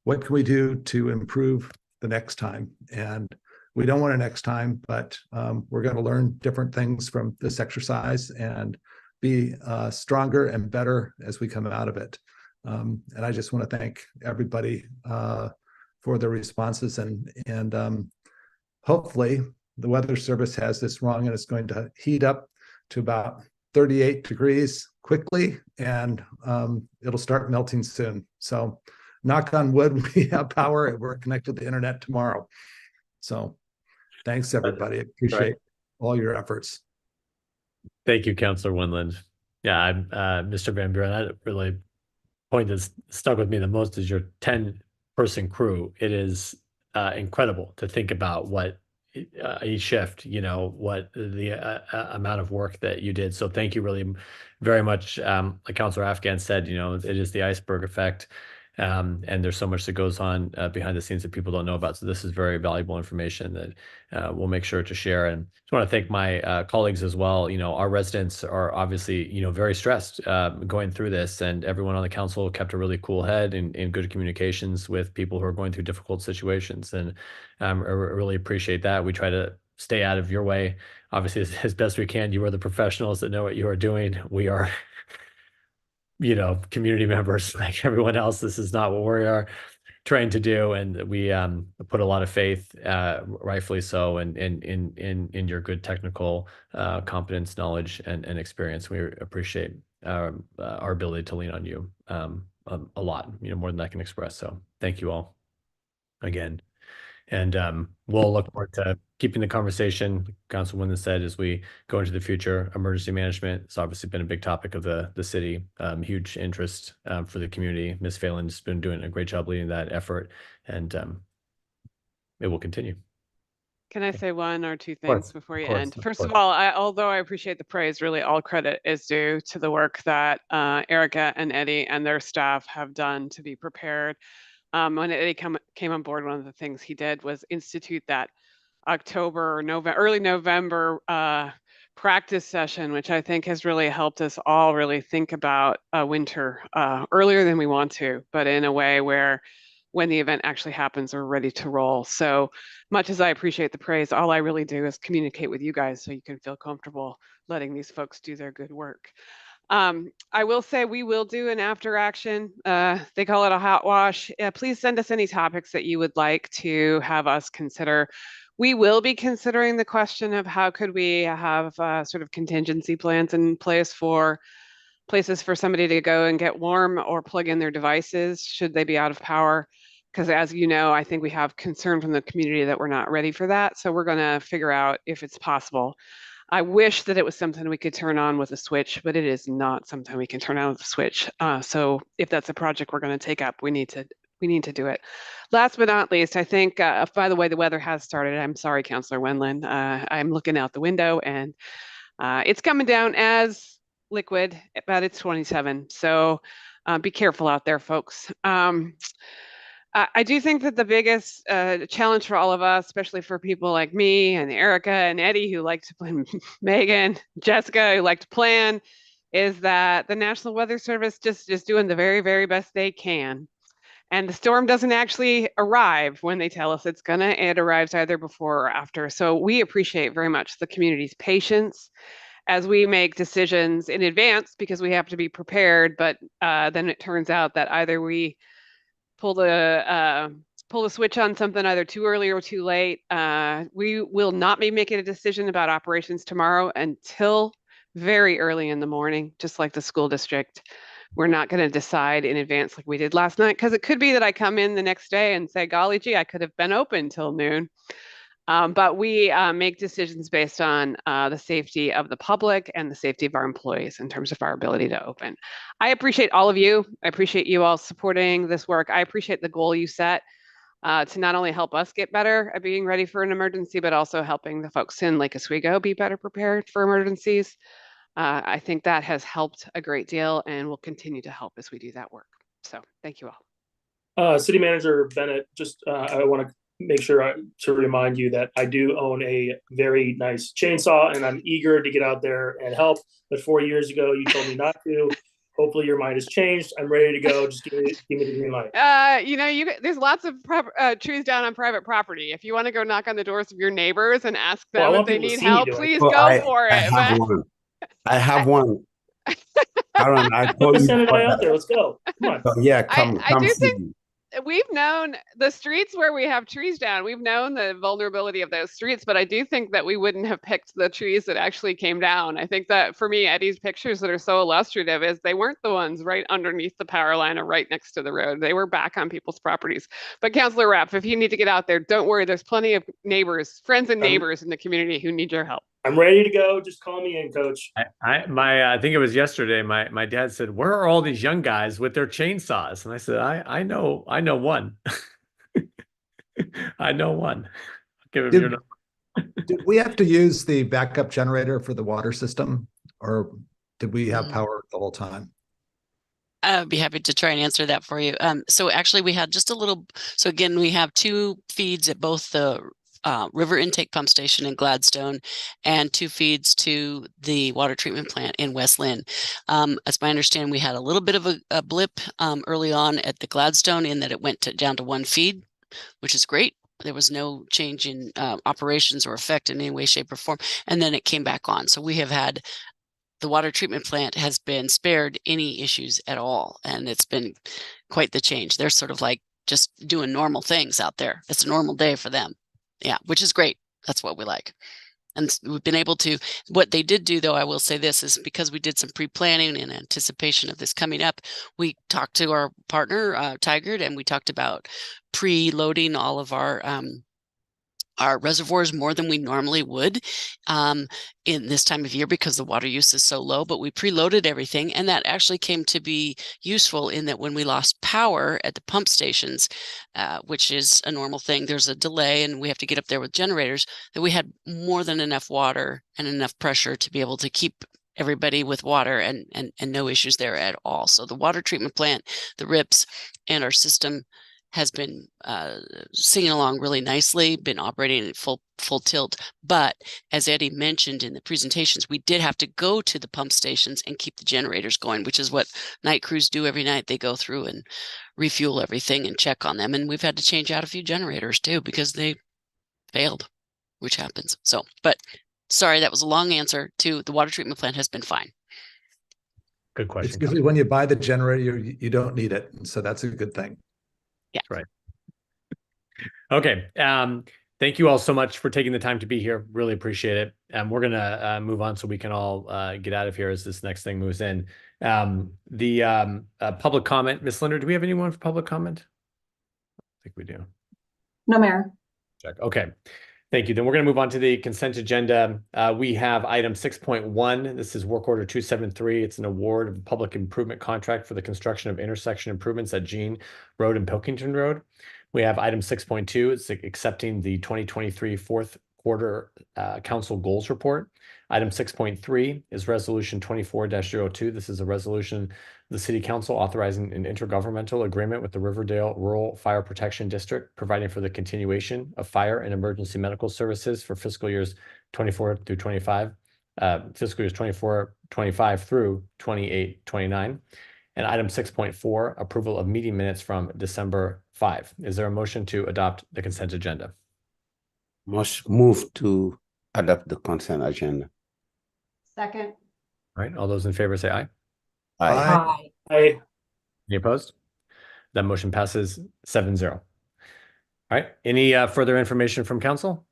what can we do to improve the next time? And we don't want a next time, but we're going to learn different things from this exercise and be stronger and better as we come out of it. And I just want to thank everybody for their responses, and hopefully the Weather Service has this wrong and it's going to heat up to about 38 degrees quickly, and it'll start melting soon. So knock on wood, we have power and we're connected to the internet tomorrow. So thanks, everybody. I appreciate all your efforts. Thank you, Councilor Winland. Yeah, I'm Mr. Van Buren. That really point that stuck with me the most is your 10-person crew. It is incredible to think about what each shift, what the amount of work that you did. So thank you really very much. Like Councilor Afghan said, it is the iceberg effect. And there's so much that goes on behind the scenes that people don't know about. So this is very valuable information that we'll make sure to share. And just want to thank my colleagues as well. Our residents are obviously, very stressed going through this, and everyone on the council kept a really cool head and in good communications with people who are going through difficult situations. And I really appreciate that. We try to stay out of your way. Obviously, as best we can. You are the professionals that know what you are doing. We are, community members like everyone else. This is not what we are trained to do, and we put a lot of faith, rightfully so, in your good technical competence, knowledge, and experience. We appreciate our ability to lean on you a lot, more than I can express. So thank you all again. And we'll look forward to keeping the conversation, Councilwoman said, as we go into the future. Emergency management has obviously been a big topic of the city, huge interest for the community. Ms. Phelan's been doing a great job leading that effort, and it will continue. Can I say one or two things before you end? Of First course. of all, although I appreciate the praise, really all credit is due to the work that Erica and Eddie and their staff have done to be prepared. When Eddie came on board, one of the things he did was institute that October or early November practice session, which I think has really helped us all really think about winter earlier than we want to, but in a way where when the event actually happens, we're ready to roll. So much as I appreciate the praise, all I really do is communicate with you guys so you can feel comfortable letting these folks do their good work. I will say we will do an after action. They call it a hot wash. Please send us any topics that you would like to have us consider. We will be considering the question of how could we have sort of contingency plans in place for places for somebody to go and get warm or plug in their devices should they be out of power. Because as you know, I think we have concern from the community that we're not ready for that. So we're going to figure out if it's possible. I wish that it was something we could turn on with a switch, but it is not something we can turn on with a switch. So if that's a project we're going to take up, we need to do it. Last but not least, I think, by the way, the weather has started. I'm sorry, Councillor Wendland. I'm looking out the window and it's coming down as liquid, but it's 27. So be careful out there, folks. I do think that the biggest challenge for all of us, especially for people like me and Erica and Eddie who like to plan, Megan, Jessica who like to plan, is that the National Weather Service just is doing the very, very best they can. And the storm doesn't actually arrive when they tell us it's gonna. It arrives either before or after. So we appreciate very much the community's patience as we make decisions in advance because we have to be prepared. But then it turns out that either we pull the switch on something either too early or too late. We will not be making a decision about operations tomorrow until very early in the morning, just like the school district. We're not going to decide in advance like we did last night, because it could be that I come in the next day and say, golly gee, I could have been open till noon. But we make decisions based on the safety of the public and the safety of our employees in terms of our ability to open. I appreciate all of you. I appreciate you all supporting this work. I appreciate the goal you set to not only help us get better at being ready for an emergency, but also helping the folks in Lake Oswego be better prepared for emergencies. I think that has helped a great deal and will continue to help as we do that work. So thank you all. City Manager Bennett, just I want to make sure to remind you that I do own a very nice chainsaw and I'm eager to get out there and help. But 4 years ago, you told me not to. Hopefully your mind has changed. I'm ready to go. Just give me the green light. There's lots of trees down on private property. If you want to go knock on the doors of your neighbors and ask them if they need help, please go for it. I have one. Aaron, I told you. Send it out there. Let's go. Come on. So, yeah, come do see think me. we've known the streets where we have trees down. We've known the vulnerability of those streets, but I do think that we wouldn't have picked the trees that actually came down. I think that for me, Eddie's pictures that are so illustrative is they weren't the ones right underneath the power line or right next to the road. They were back on people's properties. But Councillor Rapp, if you need to get out there, don't worry. There's plenty of neighbors, friends and neighbors in the community who need your help. I'm ready to go. Just call me in, Coach. I think it was yesterday. My dad said, "Where are all these young guys with their chainsaws?" And I said, "I know one. I know one. I'll give him your number." Did we have to use the backup generator for the water system, or did we have power the whole time? I'd be happy to try and answer that for you. So actually, we had just a little. So again, we have 2 feeds at both the river intake pump station in Gladstone and 2 feeds to the water treatment plant in West Lynn. As my understanding, we had a little bit of a blip early on at the Gladstone in that it went down to 1 feed, which is great. There was no change in operations or effect in any way, shape, or form. And then it came back on. So we have had the water treatment plant has been spared any issues at all. And it's been quite the change. They're sort of like just doing normal things out there. It's a normal day for them. Yeah, which is great. That's what we like. And we've been able to, what they did do, though, I will say this, is because we did some pre-planning in anticipation of this coming up, we talked to our partner, Tigard, and we talked about pre-loading all of our reservoirs more than we normally would in this time of year because the water use is so low, but we preloaded everything. And that actually came to be useful in that when we lost power at the pump stations, which is a normal thing, there's a delay and we have to get up there with generators, that we had more than enough water and enough pressure to be able to keep everybody with water and no issues there at all. So the water treatment plant, the RIPS, and our system has been singing along really nicely, been operating at full tilt. But as Eddie mentioned in the presentations, we did have to go to the pump stations and keep the generators going, which is what night crews do every night. They go through and refuel everything and check on them. And we've had to change out a few generators too because they failed, which happens. So, but sorry, that was a long answer to the water treatment plant has been fine. Good question. It's usually when you buy the generator, you don't need it. So that's a good thing. Yeah. Right. Okay. Thank you all so much for taking the time to be here. Really appreciate it. We're going to move on so we can all get out of here as this next thing moves in. The public comment, Ms. Linder, do we have anyone for public comment? I think we do. No, Mayor. Check. Okay. Thank you. Then we're going to move on to the consent agenda. We have item 6.1. This is work order 273. It's an award of public improvement contract for the construction of intersection improvements at Jean Road and Pilkington Road. We have item 6.2. It's accepting the 2023 fourth quarter council goals report. Item 6.3 is resolution 24-02. This is a resolution of the City Council authorizing an intergovernmental agreement with the Riverdale Rural Fire Protection District, providing for the continuation of fire and emergency medical services for fiscal years 24 through 25, fiscal years 24-25 through 28-29. And item 6.4, approval of meeting minutes from December 5. Is there a motion to adopt the consent agenda? Must move to adopt the consent agenda. Second. All right. All those in favor say aye. Aye. I Any opposed? That motion passes 7-0. All right. Any further information from council?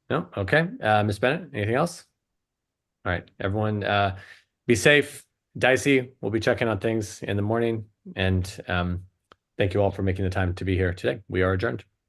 No? Okay. Ms. Bennett, anything else? All right. Everyone be safe. Dicey, we'll be checking on things in the morning. And thank you all for making the time to be here today. We are adjourned.